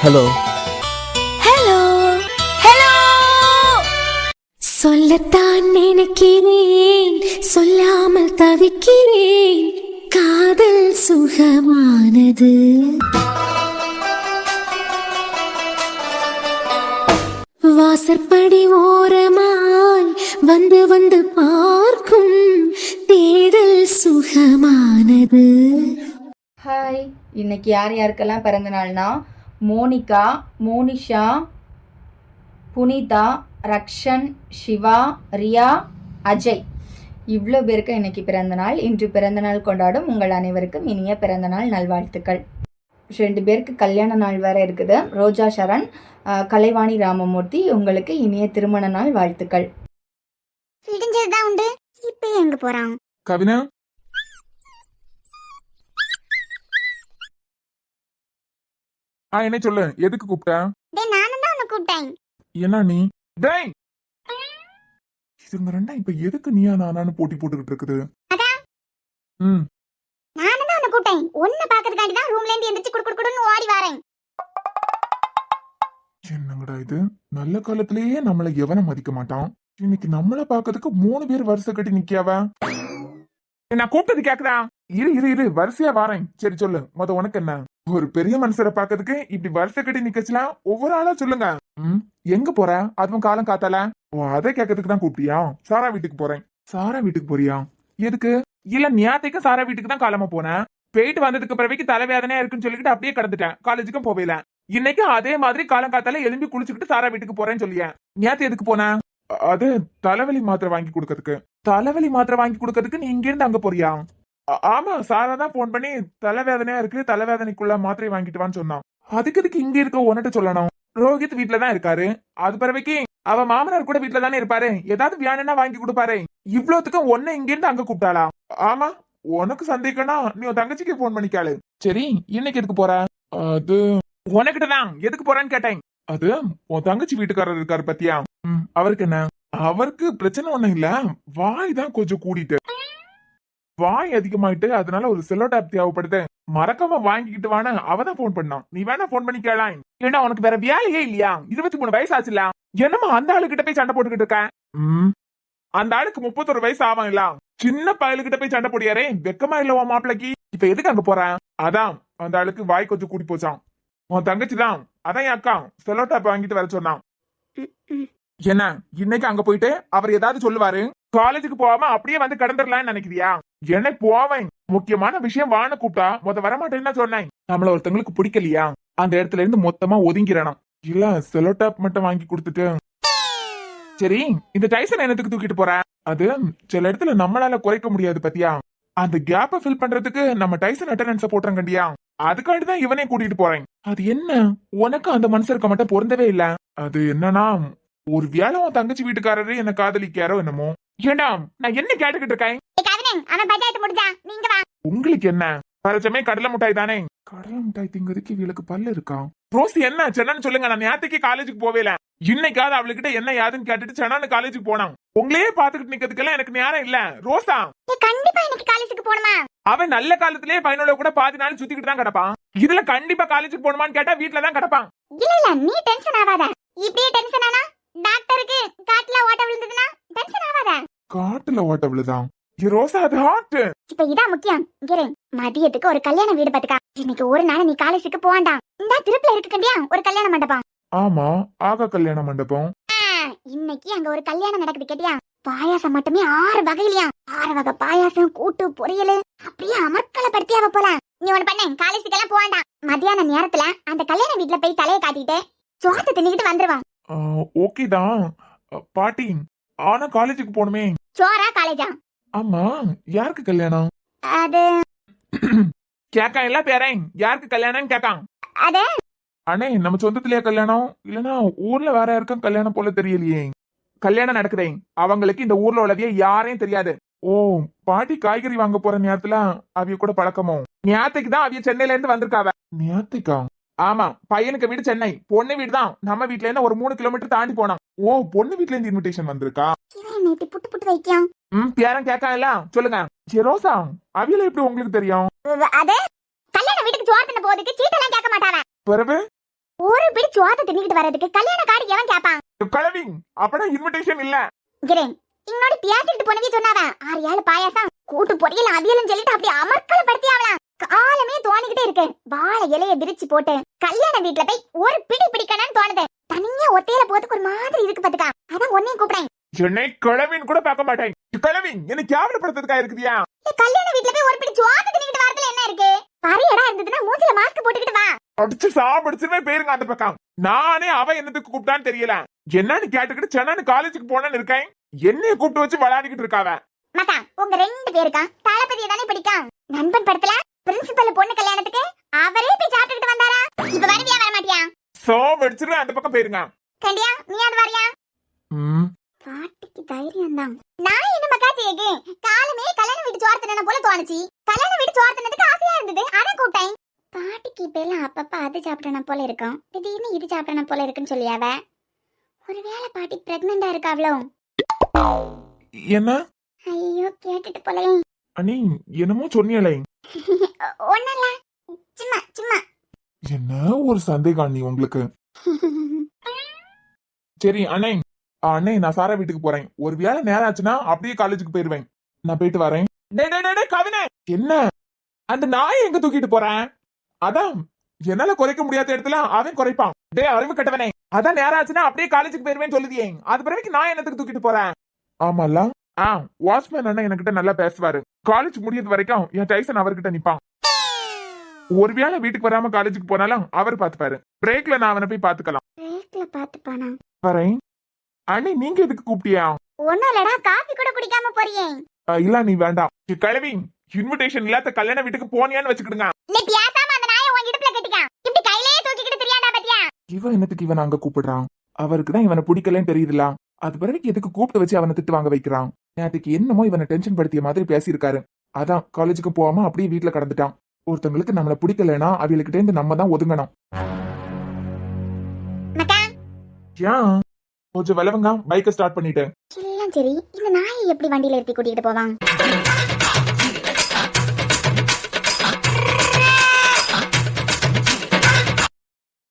Hello hello hello. சொல்லத்தான் நினைக்கிறேன், சொல்லாமல் தவிக்கிறேன். காதல் சுகமானது. வாசற்படி ஓரமாய் வந்து வந்து பார்க்கும் தேடல் சுகமானது. ஹாய், இன்னைக்கு யார் யாருக்கெல்லாம் பிறந்த நாள்னா மோனிகா, மோனிஷா, புனிதா, ரக்ஷன், சிவா, ரியா, அஜய் இவ்வளோ பேருக்கு இன்னைக்கு பிறந்த நாள். இன்று பிறந்த நாள் கொண்டாடும் உங்கள் அனைவருக்கும் இனிய பிறந்த நாள் நல்வாழ்த்துக்கள். 2 பேருக்கு கல்யாண நாள் வேற இருக்குது. ரோஜா சரண், கலைவாணி ராமமூர்த்தி, உங்களுக்கு இனிய திருமண நாள் வாழ்த்துக்கள். விடிஞ்சதுதான் உண்டு. இப்ப எங்க போறான்? கவினா, என்ன சொல்லு, எதுக்கு கூப்பிட்ட? டேய், நானும் தான் உன்னை கூப்பிட்டேன். என்ன நீ? டேய், இதுங்க ரெண்டா இப்ப எதுக்கு நீயா நானானு போட்டி போட்டுக்கிட்டு இருக்குது? ம், நானும் தான் உன்னை கூப்பிட்டேன். உன்னை பாக்கிறதுக்காண்டி தான் ரூம்ல இருந்து எந்திரிச்சு குடுன்னு ஓடி வரேன். என்னங்கடா இது? நல்ல காலத்திலேயே நம்மள எவன மதிக்க மாட்டான். இன்னைக்கு நம்மள பாக்கிறதுக்கு 3 பேர் வரிசை கட்டி நிக்கியாவ. நான் கூப்பிட்டது கேக்குதா? இரு வரிசையா வாரேன். சரி சொல்லு, உனக்கு என்ன? ஒரு பெரிய மனுஷரை பாக்கிறதுக்கு இப்படி வரிசை கட்டி நிக்கச்சுலாம் ஒவ்வொரு ஆளா சொல்லுங்க. எங்க போற? அதுவும் காலம் காத்தால. அதை கேட்கறதுக்கு தான் கூப்பிட்டியா? சாரா வீட்டுக்கு போறேன். சாரா வீட்டுக்கு போறியா? எதுக்கு? இல்ல, ஞாயிற்றுக்கு சாரா வீட்டுக்கு தான் காலமா போனேன். போயிட்டு வந்ததுக்கு பிறகு தலைவேதனையா இருக்குன்னு சொல்லிக்கிட்டு அப்படியே கடந்துட்டேன். காலேஜுக்கும் போவேல. இன்னைக்கு அதே மாதிரி காலம் காத்தால எழும்பி குளிச்சுக்கிட்டு சாரா வீட்டுக்கு போறேன்னு சொல்லிய. ஞாயிற்று எதுக்கு போன? அது தலைவலி மாத்திரை வாங்கி கொடுக்கறதுக்கு. தலைவலி மாத்திரை வாங்கி கொடுக்கறதுக்கு நீ இங்க இருந்து அங்க போறியா? ஆமா, சாரா தான் போன் பண்ணி தலைவேதனையா இருக்கு, தலைவேதனைக்குள்ள மாத்திரை வாங்கிட்டு வான்னு சொன்னான். அதுக்கு இங்க இருக்க உன்கிட்ட சொல்லணும். ரோஹித் வீட்டுல தான் இருக்காரு. அது பிறவைக்கு அவ மாமனார் கூட வீட்டுல தானே இருப்பாரு. ஏதாவது வியானா வாங்கி கொடுப்பாரு. இவ்வளவுத்துக்கு ஒன்ன இங்க இருந்து அங்க கூப்பிட்டாளா? ஆமா, உனக்கு சந்தேகம்னா நீ உன் தங்கச்சிக்கு போன் பண்ணிக்காளு. சரி, இன்னைக்கு எதுக்கு போற? அது உனக்கிட்டதான் எதுக்கு போறான்னு கேட்டேன். அது உன் தங்கச்சி வீட்டுக்காரர் இருக்காரு பத்தியா? அவருக்கு என்ன? அவருக்கு பிரச்சனை ஒண்ணும் இல்ல, வாய் தான் கொஞ்சம் கூடிட்டு, வாய் அதிகமாயிட்டு, அதனால ஒரு செல்லோ டேப் தேவைப்படுது. மறக்காம வாங்கிக்கிட்டு வான்னு அவதான் போன் பண்ணான். நீ வேணா போன் பண்ணி கேளாய். ஏன்னா உனக்கு வேற வேலையே இல்லையா? 23 வயசு ஆச்சுல, என்னமா அந்த ஆளுகிட்ட போய் சண்டை போட்டுக்கிட்டு இருக்க? அந்த ஆளுக்கு 31 வயசு ஆகும் இல்ல. சின்ன பயலுகிட்ட போய் சண்டை போடியாரே, வெக்கமா இல்ல உன் மாப்பிளைக்கு? இப்ப எதுக்கு அங்க போற? அதான் அந்த ஆளுக்கு வாய் கொஞ்சம் கூடி போச்சான். உன் தங்கச்சி தான், அதான் என் அக்கா செல்லோ டேப் வாங்கிட்டு வர சொன்னான். என்ன இன்னைக்கு அங்க போயிட்டு அவர் ஏதாவது சொல்லுவாரு? காலேஜுக்கு போகாம அப்படியே வந்து கடந்துடலாம்னு நினைக்கிறியா? என்ன போவேன், முக்கியமான விஷயம் வான கூப்பிட்டா வரமாட்டேன்னு சொன்னேன். நம்மள ஒருத்தங்களுக்கு பிடிக்கலையா, அந்த இடத்துல இருந்து மொத்தமா ஒதுங்கிறணும். இல்ல, செலோ டேப் மட்டும் வாங்கி கொடுத்துட்டு. சரி, இந்த டைசன் என்னத்துக்கு தூக்கிட்டு போற? அது சில இடத்துல நம்மளால குறைக்க முடியாது பத்தியா? அந்த கேப்ப ஃபில் பண்றதுக்கு நம்ம டைசன் அட்டெண்டன்ஸ போட்டுறங்கண்டியா, அதுக்காண்டி தான் இவனே கூட்டிட்டு போறேன். அது என்ன, உனக்கு அந்த மனுஷருக்கு மட்டும் பொருந்தவே இல்ல. அது என்னன்னா, ஒரு வேளை உன் தங்கச்சி வீட்டுக்காரரு என்ன காதலிக்காரோ என்னமோ. ஏண்டா நான் என்ன கேட்டுக்கிட்டு இருக்கேன்? உங்களுக்கு என்ன பரச்சமே? கடலை மிட்டாய் தானே. கடலை மிட்டாய் திங்கிறதுக்கு இவளுக்கு பல்ல இருக்கா? ரோஸ் என்ன சென்னு சொல்லுங்க. நான் நேத்துக்கு காலேஜுக்கு போவேல. இன்னைக்காவது அவளுக்கிட்ட என்ன யாருன்னு கேட்டுட்டு சென்னு காலேஜுக்கு போனான். உங்களையே பாத்துக்கிட்டு நிக்கிறதுக்கெல்லாம் எனக்கு நேரம் இல்ல. ரோசா கண்டிப்பா இன்னைக்கு காலேஜுக்கு போணுமா? அவன் நல்ல காலத்திலேயே பையனோட கூட பாதி நாள் சுத்திக்கிட்டு தான் கிடப்பான். இதுல கண்டிப்பா காலேஜுக்கு போணுமான்னு கேட்டா வீட்டுல தான் கிடப்பான். இல்ல நீ டென்ஷன் ஆகாத. இப்படியே டென்ஷன் ஆனா டாக்டருக்கு காட்டுல ஓட்ட விழுந்ததுன்னா டென்ஷன் ஆகாத. காட்டுல ஓட்ட விழுதான்? ரோசா அது ஹார்ட். இப்ப இதான் முக்கியம். இரு, மதியத்துக்கு ஒரு கல்யாண வீடு பாத்துக்கா. இன்னைக்கு ஒரு நாள் நீ காலேஜுக்கு போவாண்டா. இந்த திருப்புல இருக்குண்டியா ஒரு கல்யாண மண்டபம். ஆமா, ஆகா கல்யாண மண்டபம். இன்னைக்கு அங்க ஒரு கல்யாணம் நடக்குது கேட்டியா? பாயாசம் மட்டுமே 6 வகையிலயா. 6 வகை பாயாசம், கூட்டு, பொரியல், அப்படியே அமர்க்கல படுத்தியாவ போல. நீ ஒண்ணு பண்ண, காலேஜுக்கு எல்லாம் போவாண்டா. மத்தியான நேரத்துல அந்த கல்யாண வீட்டுல போய் தலையை காட்டிட்டு சோத்தை தின்னுக்கிட்டு வந்துருவான். ஓகே தான் பாட்டி, ஆனா காலேஜுக்கு போணுமே. சோரா காலேஜா? ஆமா, யாருக்கு கல்யாணம்? அது கேக்கா எல்லாம் பேரேன், யாருக்கு கல்யாணம் கேக்கான். அது அண்ணே, நம்ம சொந்தத்திலேயே கல்யாணம் இல்லனா ஊர்ல வேற யாருக்கும் கல்யாணம் போல தெரியலையே. கல்யாணம் நடக்குதே, அவங்களுக்கு இந்த ஊர்ல உள்ளதையே யாரையும் தெரியாது. ஓ, பாட்டி காய்கறி வாங்க போற நேரத்துல அவிய கூட பழக்கமோ? ஞாயிற்றுக்கு தான் அவிய சென்னையில இருந்து வந்திருக்காவ. ஞாயிற்றுக்கா? ஆமா, பையனுக்கு வீடு சென்னை, பொண்ணு வீடு தான் நம்ம வீட்டுல இருந்து ஒரு 3 கிலோமீட்டர் தாண்டி போனான். ஓ, பொண்ணு வீட்டுல இருந்து இன்விடேஷன் வந்திருக்கா? புட்டு புட்டு வைக்கும். பேரன் கேக்கா எல்லாம் சொல்லுங்க. ரோசா, அவியல எப்படி உங்களுக்கு தெரியும்? அது கல்யாண வீட்டுக்கு சோறு தின்ன போறதுக்கு சீட்டெல்லாம் கேட்க மாட்டாங்க. பிறகு ஒரு பிடி சோத்தை தின்னுக்கிட்டு வர்றதுக்கு கல்யாண கார்டு எவன் கேப்பான்? கிளவி அப்பனா இன்விடேஷன் இல்ல. கிரேன் இங்கோட பேசிட்டு போனவே சொன்னாவ 6 பாயாசம் கூட்டு பொரியல் அவியலும் சொல்லிட்டு அப்படியே அமர்க்கலப்படுத்தி அவளாம். காலமே தோணிக்கிட்டே இருக்கு. வாழை இலைய விரிச்சு போட்டு கல்யாண வீட்டுல போய் ஒரு பிடி பிடிக்கணும்னு தோணுது. தனியா ஒத்தையில போறதுக்கு ஒரு மாதிரி இருக்கு பாத்துக்கா. அதான் ஒன்னையும் கூப்பிடுறேன். என்னை கிளவின்னு கூட பார்க்க மாட்டேன். கிளவி என்ன கேவலப்படுத்துறதுக்கா இருக்குதியா? கல்யாண வீட்டுல போய் ஒரு பிடி சோத்தை தின்னுக்கிட்டு வரதுல என்ன இருக்கு? பறையடா இருந்ததுன்னா மூஞ்சில மாஸ்க் போட்டுக்கிட்டு வா. அடிச்சு சாப்பிடுச்சுமே பேருங்க அந்த பக்கம். நானே அவ என்னத்துக்கு கூப்பிட்டான்னு தெரியல. என்னன்னு கேட்டுக்கிட்டு சென்னை காலேஜுக்கு போனேன்னு இருக்கேன். என்னைய கூப்பிட்டு வச்சு விளையாடிக்கிட்டு இருக்காவ. மத்தா உங்க 2 பேருக்கா தளபதியை தானே பிடிக்கும். நண்பன் படத்துல பிரின்சிபல் பொண்ணு கல்யாணத்துக்கு அவரே போய் சாப்பிட்டுக்கிட்டு வந்தாரா? இப்ப வருவியா வர மாட்டியா? சாப்பிடுச்சுமே அந்த பக்கம் போயிருங்க. கண்டியா நீ அது வரியா? பாட்டிக்கு தைரியம் தான். நான் என்ன மக்கா செய்யுது? காலமே கல்யாண வீட்டு சோர்த்தன போல தோணுச்சு. கல்யாண வீட்டு சோர்த்தனதுக்கு ஆசையா இருந்தது. அதான் கூப்பிட்டேன். பாட்டிக்கு இப்ப எல்லாம் அப்பப்ப அது சாப்பிடணும் போல இருக்கும். திடீர்னு இது சாப்பிடணும் போல இருக்குன்னு சொல்லியாவ. ஒருவேளை பாட்டி பிரெக்னண்டா இருக்காவளோ? என்ன? ஐயோ கேட்டுட்டு போலே. அண்ணி என்னமோ சொன்னியலை. ஒண்ணல்ல சும்மா சும்மா. என்ன ஒரு சந்தேகம் அண்ணி உங்களுக்கு? சரி அண்ணே அண்ணே நான் சாரா வீட்டுக்கு போறேன். ஒரு வேளை நேரம் ஆச்சுன்னா அப்படியே காலேஜுக்கு போயிருவேன். நான் போயிட்டு வரேன். கவினே என்ன அந்த நாயை எங்க தூக்கிட்டு போறேன்? அதான் என்னால குறைக்க முடியாத இடத்துல அவன் குறைப்பான். அறிவு கட்டவனே அதான் நேரம் ஆச்சுன்னா அப்படியே காலேஜுக்கு போயிருவேன் சொல்லுதியே. அது பிறகு நான் என்னத்துக்கு தூக்கிட்டு போறேன்? ஆமால வாட்ச்மேன் அண்ணா என்கிட்ட நல்லா பேசுவாரு. காலேஜ் முடியது வரைக்கும் என் டைசன் அவர்கிட்ட நிப்பான். ஒருவேளை வீட்டுக்கு வராம காலேஜுக்கு போனாலும் அவர் பாத்துப்பாரு. பிரேக்ல நான் அவனை போய் பாத்துக்கலாம். பிரேக்ல பாத்துப்பானா? வரேன். அண்ணி நீங்க எதுக்கு கூப்பிட்டியா? ஒண்ணும் இல்லடா காபி கூட குடிக்காம போறியே. இல்ல நீ வேண்டாம். கிளவி இன்விடேஷன் இல்லாத கல்யாண வீட்டுக்கு போனியான்னு வச்சுக்கிடுங்க. நீ பேசாம அந்த நாயை உன் இடுப்புல கட்டிக்க. இப்படி கையிலேயே தூக்கிக்கிட்டு தெரியாதா பாத்தியா? இவன் என்னத்துக்கு இவன் அங்க கூப்பிடுறான்? அவருக்கு தான் இவனை பிடிக்கலன்னு தெரியுதுல. அது பிறகு எதுக்கு கூப்பிட்டு வச்சு அவனை திட்டு வாங்க வைக்கிறான்? நேற்றுக்கு என்னமோ இவனை டென்ஷன் படுத்திய மாதிரி பேசியிருக்காரு. அதான் காலேஜுக்கு போகாம அப்படியே வீட்டுல கடந்துட்டான். ஒருத்தவங்களுக்கு நம்மள பிடிக்கலன்னா அவளுக்கிட்டே இருந்து நம்ம தான் ஒதுங்கணும். ஏன் கொஞ்சம் விளவுங்க பைக்கை ஸ்டார்ட் பண்ணிட்டு. எல்லாம் சரி இந்த நாயை எப்படி வண்டியில ஏத்தி கூட்டிட்டு போவான்?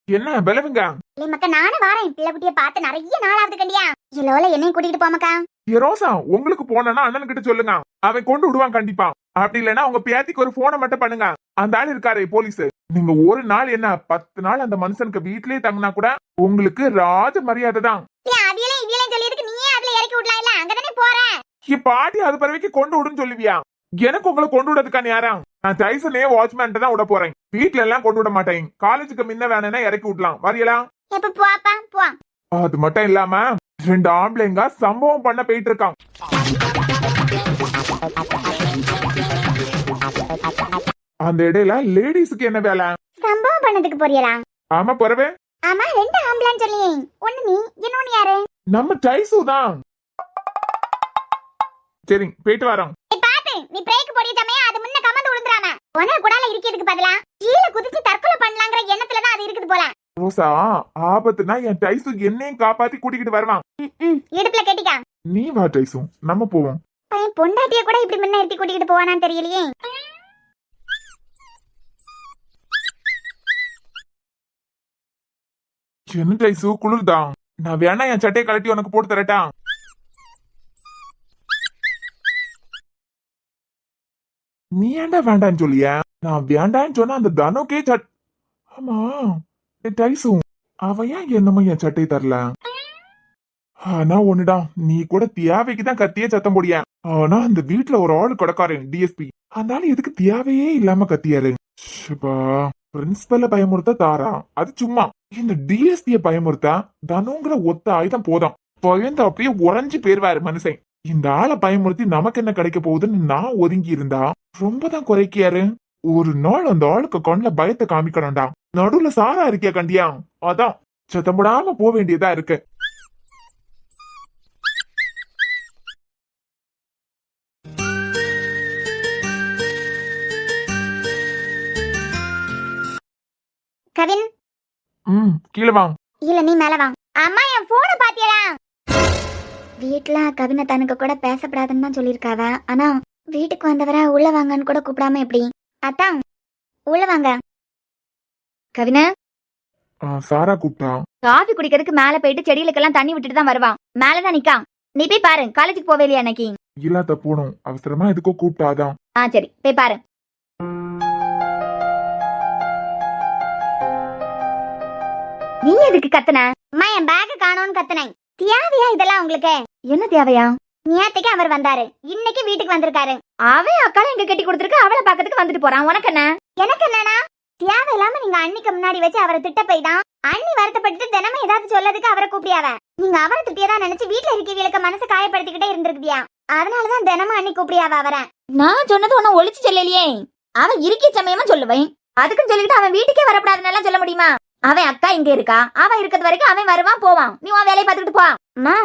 என்ன விளவுங்க? இல்ல மக்கா நானும் வாரேன். பிள்ளை குட்டியை பார்த்து நிறைய நாளாவது கண்டியா. இல்லோல என்னையும் கூட்டிட்டு போமக்கா. ரோசா உங்களுக்கு போனா அண்ணன் கிட்ட சொல்லுங்க. அவன் கொண்டு விடுவான் கண்டிப்பா. அப்படி இல்லைன்னா உங்க பேத்திக்கு ஒரு போனை மட்டும் பண்ணுங்க. அந்த ஆள் இருக்காரு போலீஸ். நீங்க ஒரு நாள் என்ன 10 நாள் அந்த மனுஷனுக்கு வீட்லயே தங்கினா கூட உங்களுக்கு ராஜ மரியாதை தான். பாட்டி அது பிறவைக்கு கொண்டு விடுன்னு சொல்லுவியா? எனக்கு உங்களை கொண்டு விடுறதுக்கான யாரா? நான் டைசனே வாட்ச்மேன் தான் விட போறேன். வீட்டுல எல்லாம் கொண்டு விட மாட்டேன். காலேஜுக்கு முன்ன வேணும்னா இறக்கி விடலாம். வரையலாம். அது மட்டும் இல்லாம 2 ஆம்பளைங்க சம்பவம் பண்ண போயிட்டு இருக்கான். அந்த இடையில லேடிஸ்க்கு என்ன வேலை? சம்பவம் பண்ணதுக்கு போறியலா? ஆமா போறவே. ஆமா 2 ஆம்பளைன்னு சொல்லியே. ஒண்ணு நீ இன்னொன்னு யாரு? நம்ம டைசு தான். சரி போயிட்டு வரோம். பாத்து நீ பிரேக் போடிய சமயம் அது முன்ன கமந்து விழுந்துறாம. உன கூடால இருக்கிறதுக்கு பதிலா கீழ குதிச்சு தற்கொலை பண்ணலாம்ங்கற எண்ணத்துல தான் அது இருக்குது போல. ரோசா ஆபத்துனா என் டைசு என்னையும் காப்பாத்தி கூட்டிக்கிட்டு வருவான். இடுப்புல கட்டிக்க. நீ வா டைசு நம்ம போவோம். பையன் பொண்டாட்டிய கூட இப்படி முன்ன ஏத்தி கூட்டிக்கிட்டு போவானான்னு தெரியலையே. என்ன டைசு குளிர்தான். நான் வேணா என் சட்டையை கழட்டி உனக்கு போட்டு தரட்டா? நீ ஏன்டா வேண்டான்னு சொல்லிய? நான் வேண்டான்னு சொன்னா அந்த தனுக்கே ஆமா டைசு அவ ஏன் என்னமோ என் சட்டை தரல? ஆனா ஒண்ணுடா நீ கூட தேவைக்குதான் கத்தியே சத்தம் போடிய. ஆனா அந்த வீட்டுல ஒரு ஆள் கொடக்காரு டிஎஸ்பி. அந்த ஆள் எதுக்கு தேவையே இல்லாம கத்தியாரு? பிரின்சிபல்ல பயமுறுத்த தாரா அது சும்மா. இந்த டிஎஸ்பிய பயமுறுத்தா தனுங்கிற ஒத்த ஆயுதம் போதும். பயந்து அப்படியே உறைஞ்சு போயிருவாரு மனுஷன். இந்த ஆளை பயமுறுத்தி நமக்கு என்ன கிடைக்க போகுதுன்னு நான் ஒதுங்கி இருந்தா ரொம்பதான் குறைக்கியாரு. ஒரு நாள் அந்த ஆளுக்கு கண்ணுல பயத்தை காமிக்கணும்டா. நடுவுல சாரா இருக்கியா கண்டியா? அதான் சத்தமிடாம போக வேண்டியதா இருக்கு. கவின் கீழே வா. இல்ல நீ மேல வா. அம்மா என் போனை பாத்தியடா? வீட்டுல கவினை தனக்கு கூட பேசப்படாதுன்னு தான் சொல்லிருக்காவ. ஆனா வீட்டுக்கு வந்தவர உள்ள வாங்கன்னு கூட கூப்பிடாம எப்படி? அத்தான் உள்ள வாங்க. கவின சாரா கூப்பிட்டா. காஃபி குடிக்கிறதுக்கு மேல போயிட்டு செடிகளுக்கெல்லாம் தண்ணி விட்டுட்டு தான் வருவான். மேலதான் நிக்கான். நீ போய் பாரு. காலேஜுக்கு போவே இல்லையா அன்னைக்கு? இல்லாத போனோம், அவசரமா எதுக்கோ கூப்பிட்டாதான். சரி போய் பாரு. நீ எதுக்கு கத்துன? அம்மா என் பேக்க காணோம்னு கத்துனேன். தேவையா இதெல்லாம் உங்களுக்கு? என்ன தேவையா? நேத்துக்கு அவர் வந்தாரு, இன்னைக்கு வீட்டுக்கு வந்திருக்காரு. அவன் அக்கால எங்க கட்டி கொடுத்துருக்கு, அவளை பாக்கிறதுக்கு வந்துட்டு போறான். உனக்கு என்ன? எனக்கு என்னன்னா தேவையில்லாம நீங்க அன்னிக்கு முன்னாடி வச்சு அவரை திட்ட போய் தான் அண்ணி வருத்தப்பட்டு தினமும் ஏதாவது சொல்லதுக்கு அவரை கூப்பிடியாவ. நீங்க அவரை திட்டியதா நினைச்சு வீட்டுல இருக்கவங்களுக்கு மனசு காயப்படுத்திக்கிட்டே இருந்திருக்கியா? அதனாலதான் தினமும் அண்ணி கூப்பிடியாவ அவரை. நான் சொன்னது உன்ன ஒளிச்சு சொல்லலையே. அவன் இருக்கிய சமயமா சொல்லுவேன். அதுக்குன்னு சொல்லிட்டு அவன் வீட்டுக்கே வரக்கூடாதுன்னு சொல்ல முடியுமா? அவன் அக்கா இங்க இருக்கா, அவன் இருக்கிறது வரைக்கும் அவன் வருவான் போவான். நீ உன் வேலையை பார்த்துக்கிட்டு போ. அம்மா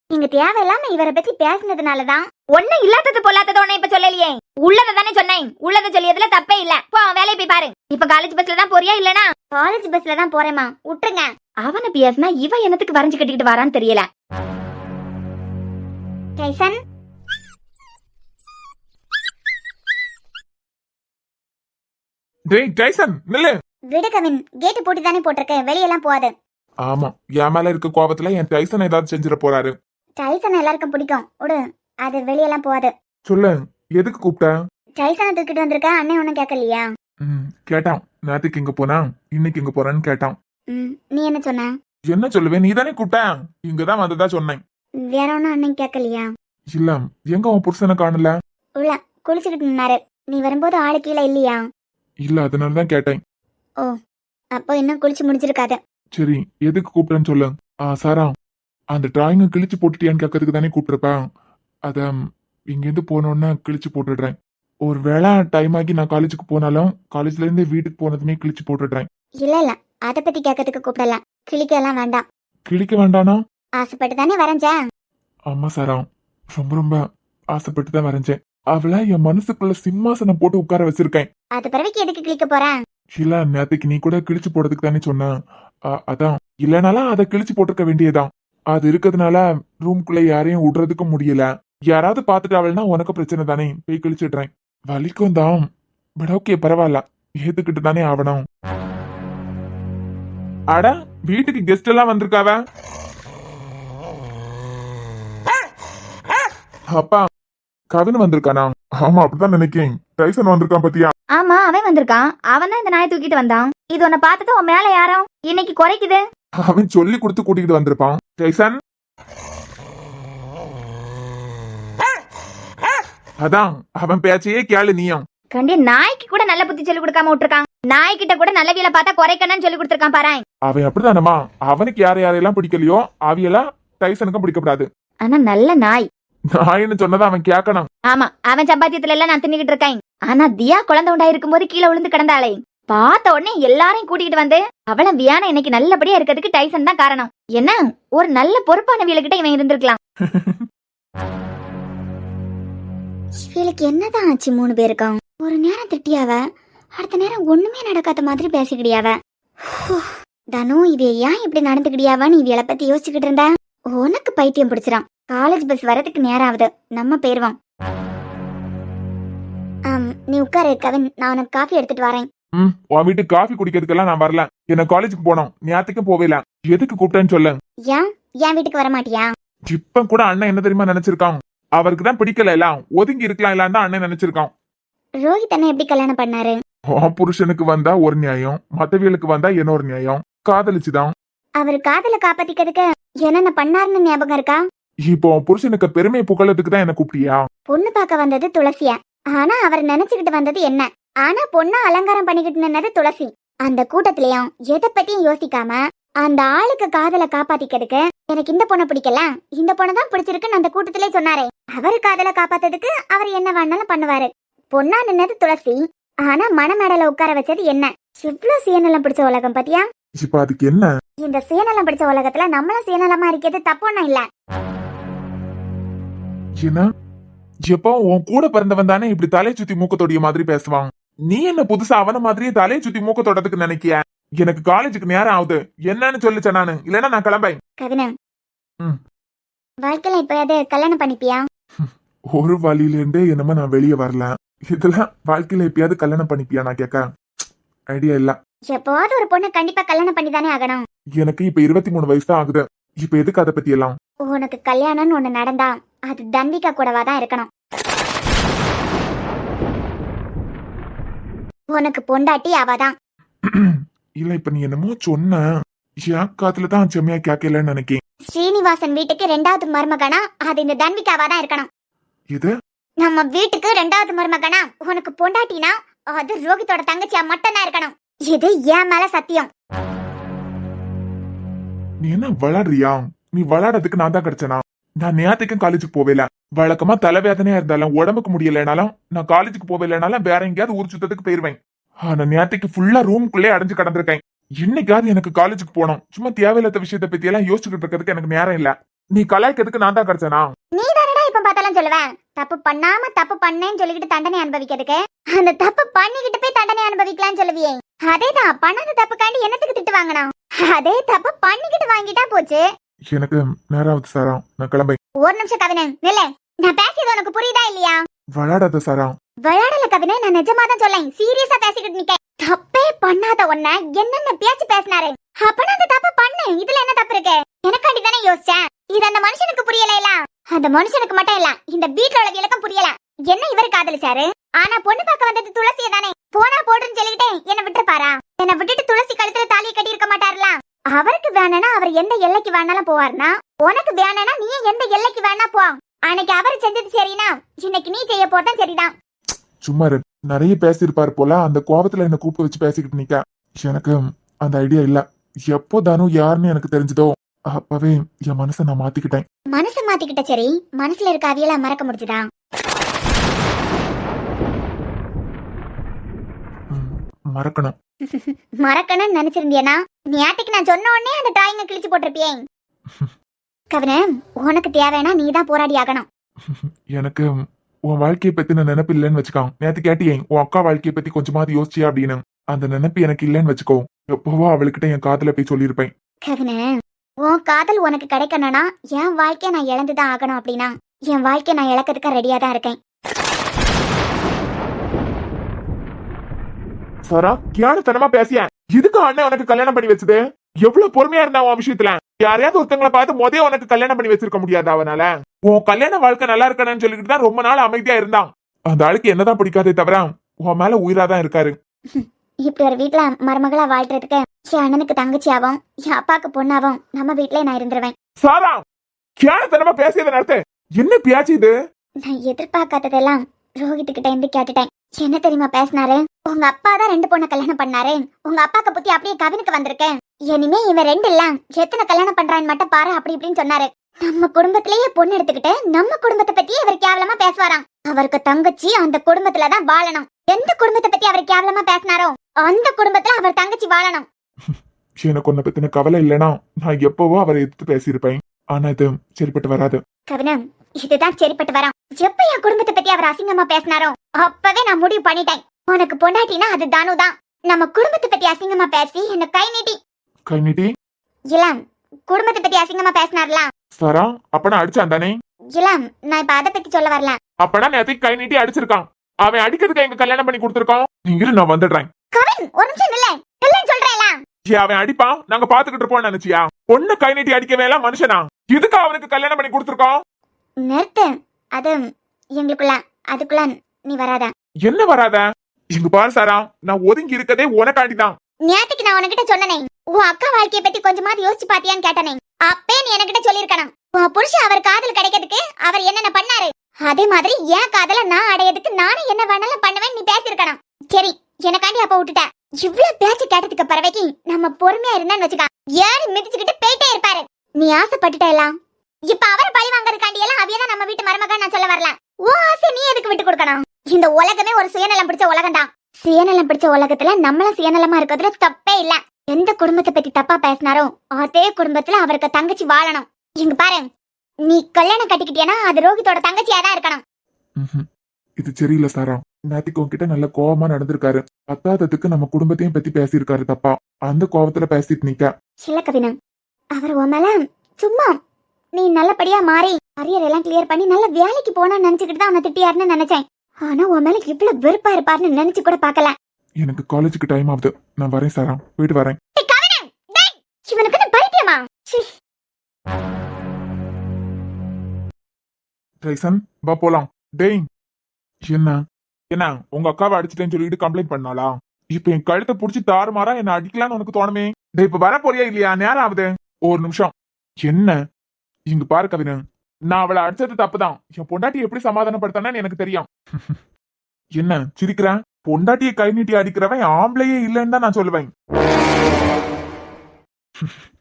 நீங்க தேவையில்லாம இவரை பத்தி பேசினதுனாலதான். ஒண்ணு இல்லாதது பொல்லாதது உன்னை இப்ப சொல்லலையே. உள்ளத தானே சொன்னேன். உள்ளத சொல்லியதுல தப்பே இல்ல. போ வேலையை போய் பாரு. இப்ப காலேஜ் பஸ்ல தான் போறியா இல்லனா? காலேஜ் பஸ்ல தான் போறேம்மா, விட்டுருங்க. அவனை பேசினா இவ என்னத்துக்கு வரைஞ்சு கட்டிக்கிட்டு வரான்னு தெரியல. டைசன் டேய் டைசன் நில்லு. விடு கவின், கேட்டு போட்டு தானே போட்டிருக்கேன், வெளியெல்லாம் போகாது. ஆமா, என் மேல இருக்க கோபத்துல என் டைசன் ஏதாவது செஞ்சிட போறாரு. டைசன் எல்லாருக்கும் பிடிக்கும், விடு. அது வெளியெல்லாம் போகாது. சொல்லு, எதுக்கு கூப்பிட்ட? டைசனை தூக்கிட்டு வந்திருக்க, அண்ணன் ஒண்ணும் கேட்கலையா? கேட்டான். நேத்துக்கு எங்க போனா, இன்னைக்கு எங்க போறான்னு கேட்டான். நீ என்ன சொன்ன? என்ன சொல்லுவேன், நீ தானே கூப்பிட்ட. இங்கதான் வந்ததா சொன்னேன். வேற ஒன்னும் அண்ணன் கேட்கலையா? இல்ல, எங்க உன் புருஷனை காணல? உள்ள குளிச்சுக்கிட்டு நின்னாரு. நீ வரும்போது ஆளு கீழே இல்லையா? இல்ல, அதனாலதான் கேட்டேன். அப்போ இன்னும் குளிச்சு முடிச்சிருக்காது. சரி, எதுக்கு கூப்பிட்டேன்னு சொல்லு. சாரா, அந்த டிராயிங்க கிழிச்சு போட்டுட்டியான்னு கேட்கறதுக்கு தானே கூப்பிட்டுருப்ப. அத இங்கேருந்து போனோன்னா கிழிச்சு போட்டுடுறேன். ஒரு வேளை டைம் ஆகி நான் காலேஜுக்கு போனாலும் காலேஜ்ல இருந்து வீட்டுக்கு போனதுமே கிழிச்சு போட்டுடுறேன். இல்ல அத பத்தி கேட்கறதுக்கு கூப்பிடல. கிளிக்கலாம் வேண்டாம். கிழிக்க வேண்டானா? ஆசைப்பட்டு தானே வரைஞ்சேன். ஆமா சாரா, ரொம்ப ரொம்ப ஆசைப்பட்டு தான் வரைஞ்சேன். அவளை என் மனசுக்குள்ள சிம்மாசனம் போட்டு உட்கார வச்சிருக்கேன். அது பிறகு எதுக்கு கிளிக்க போறேன்? இல்ல, நேத்துக்கு நீ கூட கிழிச்சு போடுறதுக்கு தானே சொன்ன. அதான், இல்லனாலும் அதை கிழிச்சு போட்டிருக்க வேண்டியதான். அது இருக்கிறதுனால ரூம்குள்ள யாரையும் விடுறதுக்கும் முடியல. யாராவது பாத்துட்டு அவள்னா உனக்கு பிரச்சனை தானே, போய் கிழிச்சிடுறேன். வலிக்கும் தான், பட் ஓகே பரவாயில்ல, ஏத்துக்கிட்டு தானே ஆகணும். அட, வீட்டுக்கு கெஸ்ட் எல்லாம் வந்திருக்காவ. அப்பா, கவின் வந்திருக்கானா? ஆமா, அப்படிதான் நினைக்கிறேன். டைசன் வந்திருக்கான் பத்தியா? ஆமா, அவன் வந்திருக்கான். அவன் தான் இந்த நாயை தூக்கிட்டு வந்தான். இது உன்னை பார்த்தது உன் மேல யாரும் இன்னைக்கு குறைக்குது. அவன் சொல்லி கொடுத்து கூட்டிகிட்டு வந்திருப்பான். டைசன், அதான் அவன் பேச்சையே கேளு நீயும். கண்டிய நாய்க்கு கூட நல்ல புத்தி சொல்லி கொடுக்காம விட்டுருக்கான். நாய்கிட்ட கூட நல்ல வீல பார்த்தா குறைக்கணும்னு சொல்லி கொடுத்துருக்கான் பாரு. அவன் அப்படிதானமா, அவனுக்கு யாரையெல்லாம் பிடிக்கலையோ அவையெல்லாம் டைசனுக்கும் பிடிக்கப்படாது. ஆனா நல்ல நாய். நாயின்னு சொன்னதை அவன் கேட்கணும். ஆமா, அவன் சம்பாத்தியத்துல எல்லாம் நான் தின்னுகிட்டு இருக்கேன். ஆனா தியா குழந்தை உண்டாயிருக்கும் போது கீழே விழுந்து கிடந்தாளே, பார்த்த உடனே எல்லாரையும் கூட்டிட்டு வந்து அவளை வியானா இன்னைக்கு நல்லபடியா இருக்கிறதுக்கு டைசன் தான் காரணம். என்ன, ஒரு நல்ல பொறுப்பான வீலுக்கிட்ட இவன் இருந்திருக்கலாம். இவளுக்கு என்னதான் ஆச்சு? 3 பேருக்கும் ஒரு நேரம் திட்டியாவ, அடுத்த நேரம் ஒண்ணுமே நடக்காத மாதிரி பேசிக்கிடியாவ. தனு, இவ ஏன் இப்படி நடந்துக்கிடியாவான்னு இவளை பத்தி யோசிச்சுக்கிட்டு இருந்த. உனக்கு பைத்தியம் பிடிச்சிடான். காலேஜ் பஸ் வரதுக்கு நேரம் ஆகுது, நம்ம போயிருவோம். நீ உட்காரு கவின், நான் உனக்கு காஃபி எடுத்துட்டு வரேன். உன் வீட்டுக்கு காஃபி குடிக்கிறதுக்கெல்லாம் நான் வரல. என்ன காலேஜுக்கு போனோம், நேத்துக்கும் போவேல. எதுக்கு கூப்பிட்டேன்னு சொல்லு. ஏன் வீட்டுக்கு வர மாட்டியா? இப்ப கூட அண்ணன் என்ன தெரியுமா நினைச்சிருக்கான், அவருக்கு தான் பிடிக்கல, எல்லாம் ஒதுங்கி இருக்கலாம் எல்லாம் தான் அண்ணன் நினைச்சிருக்கான். ரோஹித் அண்ணன் எப்படி கல்யாணம் பண்ணாரு? புருஷனுக்கு வந்தா ஒரு நியாயம், மத்தவியலுக்கு வந்தா இன்னொரு நியாயம். காதலிச்சுதான். அவர் காதலை காப்பாத்திக்கிறதுக்கு என்னென்ன பண்ணாருன்னு ஞாபகம் இருக்கா? இப்போ புருஷனுக்கு பெருமை புகழதுக்கு தான் என்ன கூப்பிட்டியா? பொண்ணு பார்க்க வந்தது துளசிய, ஆனா அவர் நினைச்சுக்கிட்டு வந்தது என்ன? ஆனா பொண்ணா அலங்காரம் பண்ணிக்கிட்டு நின்னது துளசி. அந்த கூட்டத்திலயும் எதை பத்தியும் யோசிக்காம அந்த ஆளுக்கு காதலை காப்பாத்திக்கிறதுக்கு எனக்கு இந்த பொண்ணை பிடிக்கல, இந்த பொண்ணை தான் பிடிச்சிருக்குன்னு அந்த கூட்டத்திலே சொன்னாரே, அவரு காதலை காப்பாத்ததுக்கு அவர் என்ன வேணாலும் பண்ணுவாரு. பொண்ணா நின்னது துளசி, ஆனா மணமேடல உட்கார வச்சது என்ன? எவ்வளவு சுயநலம் பிடிச்ச உலகம் பாத்தியா? இப்ப அதுக்கு என்ன? இந்த சுயநலம் பிடிச்ச உலகத்துல நம்மளும் சுயநலமா இருக்கிறது தப்புன்னா இல்ல. என்ன, எப்போ உன் கூட பிறந்தவன் தானே இப்படி தலையை சுத்தி மூக்கத்தோடைய மாதிரி பேசுவான். நீ என்ன புதுசா அவன மாதிரியே தலையை சுத்தி மூக்கத்தோடத்துக்கு நினைக்கிய? எனக்கு காலேஜுக்கு நேரம் ஆகுது, என்னன்னு சொல்லிச்ச நானு, இல்லன்னா நான் கிளம்பேன். கவினா, வாழ்க்கையில இப்ப கல்யாணம் பண்ணிப்பியா? ஒரு வழியில இருந்தே என்னமா நான் வெளியே வரல. இதுல வாழ்க்கையில எப்பயாவது கல்யாணம் பண்ணிப்பியா நான் கேட்க ஐடியா இல்ல. எப்போவாவது ஒரு பொண்ணை கண்டிப்பா கல்யாணம் பண்ணி தானே ஆகணும். எனக்கு இப்ப 23 வயசு தான் ஆகுது. இப்ப எதுக்கு அதை பத்தி எல்லாம்? உனக்கு கல்யாணம்னு ஒண்ணு நடந்தா அது தன்விகா கூடவா தான் இருக்கணும். உனக்கு பொண்டாட்டி அவதான். இல்ல இப்ப நீ என்னமோ சொன்ன, என் காத்துல தான் செம்மையா கேட்கலன்னு நினைக்கேன். ஸ்ரீனிவாசன் வீட்டுக்கு 2வது மருமகனா அது இந்த தன்விகாவா தான் இருக்கணும். இது நம்ம வீட்டுக்கு 2வது மருமகனா உனக்கு பொண்டாட்டினா அது ரோஹித்தோட தங்கச்சியா மட்டும் தான் இருக்கணும். இது என் மேல சத்தியம். நீ என்ன விளையாடுறியா? நீ விளையாடுறதுக்கு நான் தான் கிடைச்சனா? நான் நேரத்துக்கும் காலேஜுக்கு போவேல. வழக்கமா தலைவேதனையா இருந்தாலும் உடம்புக்கு முடியலனாலும் நான் காலேஜுக்கு போவேலனாலும் வேற எங்கேயாவது ஊர் சுத்தத்துக்கு போயிருவேன். ஆனா நேரத்துக்கு ஃபுல்லா ரூம்குள்ளே அடைஞ்சு கடந்திருக்கேன். இன்னைக்காவது எனக்கு காலேஜுக்கு போனோம். சும்மா தேவையில்லாத விஷயத்தை பத்தி எல்லாம் யோசிச்சுட்டு இருக்கிறதுக்கு எனக்கு நேரம் இல்ல. நீ கலாய்க்கிறதுக்கு நான் தான் கிடைச்சனா? நீ தானடா இப்ப பார்த்தாலும் சொல்லுவேன் தப்பு பண்ணாம தப்பு பண்ணேன்னு சொல்லிக்கிட்டு தண்டனை அனுபவிக்கிறதுக்கு. அந்த தப்பு பண்ணிக்கிட்டு போய் தண்டனை அனுபவிக்கலாம்னு சொல்லுவியே, அதேதான் பண்ணாத தப்புக்காண்டி என்னத்துக்கு திட்டு வாங்கணும்? அதே தப்பு பண்ணிக்கிட்டு வாங்கிட்டா போச்சு. எனக்கு நேரம் ஆகுது சாரா, நான் கிளம்பேன். ஒரு நிமிஷம் கவினன் நில்ல. நான் பேசியது உனக்கு புரியுதா இல்லையா? விளையாடாத சாரா. விளையாடல கவினன், நான் நிஜமா தான் சொல்லேன். சீரியஸா பேசிக்கிட்டு நிக்க. தப்பே பண்ணாத உன்ன என்னென்ன பேச்சு பேசினாரு. அப்ப அந்த தப்பு பண்ணு, இதுல என்ன தப்பு இருக்கு? எனக்காண்டி தானே யோசிச்சேன். இது அந்த மனுஷனுக்கு புரியல. அந்த மனுஷனுக்கு மட்டும் இல்ல, இந்த வீட்டுல உள்ள விளக்கம் புரியல. என்ன இவரு காதலிச்சாரு, ஆனா பொண்ணு பார்க்க வந்தது துளசியை தானே. போனா போடுன்னு சொல்லிக்கிட்டு என்ன விட்டுருப்பாரா? என்ன விட்டுட்டு துளசி கழுத்துல தாலியை கட்டி இருக்க மாட்டாருல. அவருக்கு வேணும்னா அவர் எந்த எல்லைக்கு வேணாலும் போவார்னா, உனக்கு வேணும்னா நீ எந்த எல்லைக்கு வேணா போ. அன்னைக்கு அவர் செஞ்சது சரினா இன்னைக்கு நீ செய்ய போறதும் சரிதான். சும்மா நிறைய பேசியிருப்பாரு போல, அந்த கோபத்துல என்ன கூப்பிட்டு வச்சு பேசிக்கிட்டு நிக்க. எனக்கு அந்த ஐடியா இல்ல. எப்போ தானோ யாருன்னு எனக்கு தெரிஞ்சதோ அப்பவே என் மனசை நான் மாத்திக்கிட்டேன். மனசு மாத்திக்கிட்ட சரி, மனசுல இருக்க அவியெல்லாம் மறக்க முடிச்சுதா? மறக்கணும். மறக்கணும்னு நினைச்சிருந்தியனா நேற்றுக்கு நான் சொன்ன உடனே அந்த டிராயிங்க கிழிச்சு போட்டிருப்பியே. கவின, உனக்கு தேவைன்னா நீ தான் போராடி ஆகணும். எனக்கு உன் வாழ்க்கையை பத்தி நான் நினைப்பு இல்லைன்னு வச்சுக்கான். நேத்து கேட்டியே உன் அக்கா வாழ்க்கையை பத்தி கொஞ்சமாவது யோசிச்சியா அப்படின்னு. அந்த நினைப்பு எனக்கு இல்லைன்னு வச்சுக்கோ. எப்பவோ அவளுக்கிட்ட என் காதல போய் சொல்லியிருப்பேன். கவின, உன் காதல் உனக்கு கிடைக்கணும்னா என் வாழ்க்கைய நான் இழந்துதான் ஆகணும். அப்படின்னா என் வாழ்க்கைய நான் இழக்கிறதுக்கு ரெடியா தான் இருக்கேன். சாரா, கியானத்தனமா பேசிய. இதுக்கு அண்ணன் உனக்கு கல்யாணம் பண்ணி வச்சது? எவ்வளவு பொறுமையா இருந்தா உன் விஷயத்துல? யாரையாவது ஒருத்தங்களை பார்த்து முதல்ல உனக்கு கல்யாணம் பண்ணி வச்சிருக்க முடியாது அவனால? உன் கல்யாண வாழ்க்கை நல்லா இருக்கணும்னு சொல்லிட்டு தான் ரொம்ப நாள் அமைதியா இருந்தான். அந்த ஆளுக்கு என்னதான் பிடிக்காதே தவிர உன் மேல உயிராதான் இருக்காரு. இப்படி ஒரு வீட்டுல மருமகளா வாழ்றதுக்கு என் அண்ணனுக்கு தங்கச்சியாவும் என் அப்பாக்கு பொண்ணாவும் நம்ம வீட்லயே நான் இருந்துருவேன். சாரா, கியானத்தனமா பேசியதை நடத்து. என்ன பேச்சு இது? நான் எதிர்பார்க்காததெல்லாம் ரோஹித்துக்கிட்ட இருந்து கேட்டுட்டேன். என்ன தெரியுமா பேசினாரு? உங்க அப்பா தான் 2 பொண்ணை கல்யாணம் பண்ணாரு, உங்க அப்பாக்கு புத்தி அப்படியே கவினுக்கு வந்திருக்கேன். இனிமே இவன் 2 இல்ல எத்தனை கல்யாணம் பண்றான்னு மட்டும் பாரு அப்படி இப்படின்னு சொன்னாரு. நம்ம குடும்பத்திலேயே பொண்ணு எடுத்துக்கிட்டு நம்ம குடும்பத்தை பத்தி அவர் கேவலமா பேசுவாராம். அவருக்கு தங்கச்சி அந்த குடும்பத்துலதான் வாழணும். எந்த குடும்பத்தை பத்தி அவர் கேவலமா பேசினாரோ அந்த குடும்பத்துல அவர் தங்கச்சி வாழணும். எனக்கு உன்னை பத்தின கவலை இல்லைன்னா நான் எப்பவோ அவரை எதிர்த்து பேசியிருப்பேன். ஆனா இது சரிப்பட்டு வராது. கவினம், இதுதான் சரிப்பட்டு வரான். எப்ப என் குடும்பத்தை பத்தி அவர் அசிங்கமா பேசினாரோ அப்பவே நான் முடிவு பண்ணிட்டேன். உனக்கு பொண்டாட்டினா அது தானு தான். நம்ம குடும்பத்தை பத்தி அசிங்கமா பேசி என்ன கை நீட்டி இளம் குடும்பத்தை பத்தி அசிங்கமா பேசினார்ல சாரா, அப்பனா அடிச்சான் தானே? இளம், நான் இப்ப அதை பத்தி சொல்ல வரல. அப்பனா நேத்துக்கு கை நீட்டி அடிச்சிருக்கான். அவன் அடிக்கிறதுக்கு எங்க கல்யாணம் பண்ணி கொடுத்துருக்கோம். நீங்க நான் வந்துடுறேன். கவின், ஒரு நிமிஷம் நில்ல. இல்லன்னு சொல்றேன்ல. அவன் அடிப்பான், நாங்க பாத்துக்கிட்டு இருப்போம் நினைச்சியா? பொண்ணு கை நீட்டி அடிக்கவே எல்லாம் மனுஷனா? இதுக்கு அவனுக்கு கல்யாணம் பண்ணி கொடுத்துருக்கோம். நிறுத்து. அது எங்களுக்குள்ள, அதுக்குள்ள நீ வராத. என்ன வராத? இங்க பாரு சாரா, நான் ஒதுங்கி இருக்கதே உனக்காண்டிதான். நேத்துக்கு நான் உனக்கிட்ட சொன்னனே, உன் அக்கா வாழ்க்கைய பத்தி கொஞ்சமாவது யோசிச்சு பாத்தியான்னு கேட்டனே. அப்பே நீ என்கிட்ட சொல்லிருக்கணும். உன் புருஷன் அவர் காதல் கிடைக்கிறதுக்கு அவர் என்னென்ன பண்ணாரு, அதே மாதிரி என் காதல நான் அடையதுக்கு நானே என்ன வேணாலும் பண்ணுவேன் நீ பேசிருக்கணும். சரி, எனக்காண்டி அப்ப விட்டுட்ட. இவ்வளவு பேச்சு கேட்டதுக்கு பிறவைக்கு நம்ம பொறுமையா இருந்தான்னு வச்சுக்கா, ஏறி மிதிச்சுக்கிட்டு போயிட்டே இருப்பாரு. நீ ஆசைப்பட்டுட்ட எல்லாம் இப்ப அவரை பழி வாங்கறதுக்காண்டி எல்லாம் அவையதான் நம்ம வீட்டு மருமகன் நான் சொல்ல வரல. உன் ஆசை நீ எதுக்கு விட்டு கொடுக்கணும்? இந்த உலகமே ஒரு சுயநலம் பிடிச்ச உலகம் தான். சுயநலம் பிடிச்ச உலகத்துல நம்மள சுயநலமா இருக்கிறதுல தப்பே இல்ல. எந்த குடும்பத்தை பத்தி தப்பா பேசினாரோ அதே குடும்பத்துல அவருக்கு தங்கச்சி வாழணும். இங்க பாரு, நீ கல்யாணம் கட்டிக்கிட்டியனா அது ரோஹித்தோட தங்கச்சியா தான் இருக்கணும். இது சரியில்லை சாரா. நேத்திக்கு உன்கிட்ட நல்ல கோவமா நடந்திருக்காரு. பத்தாததுக்கு நம்ம குடும்பத்தையும் பத்தி பேசியிருக்காரு தப்பா. அந்த கோவத்துல பேசிட்டு நிக்க. இல்ல கவினா, அவர் உன் மேல சும்மா நீ நல்லபடியா மாறி அரியர் எல்லாம் கிளியர் பண்ணி நல்ல வேலைக்கு போனா நினைச்சுக்கிட்டு தான் அவனை திட்டியாருன்னு நினைச்சேன். ஆனா உன் மேல இவ்வளவு வெறுப்பா இருப்பாருன்னு நினைச்சு கூட பாக்கல. எனக்கு காலேஜுக்கு டைம் ஆகுது, நான் வரேன் சாரா, போயிட்டு வரேன். டேய் கவினன், டேய் இவனுக்கு என்ன பைத்தியமா? சீ. டைசன் வா போலாம். டேய் என்ன என்ன உங்க அக்காவை அடிச்சிட்டேன்னு சொல்லிட்டு கம்ப்ளைண்ட் பண்ணாளா? இப்ப என் கழுத்தை புடிச்சு தாறுமாறா என்ன அடிக்கலான்னு உனக்கு தோணுமே. டேய் இப்ப வர போறியா இல்லையா? நேரம் ஆகுது. ஒரு நிமிஷம். என்ன இங்க பாரு கவினு, நான் அவளை அடிச்சது தப்புதான். என் பொண்டாட்டி எப்படி சமாதானப்படுத்தானு எனக்கு தெரியும். என்ன சிரிக்கிறேன்? பொண்டாட்டியை கை நீட்டி அடிக்கிறவன் ஆம்பளையே இல்லைன்னு தான் நான் சொல்லுவேன்.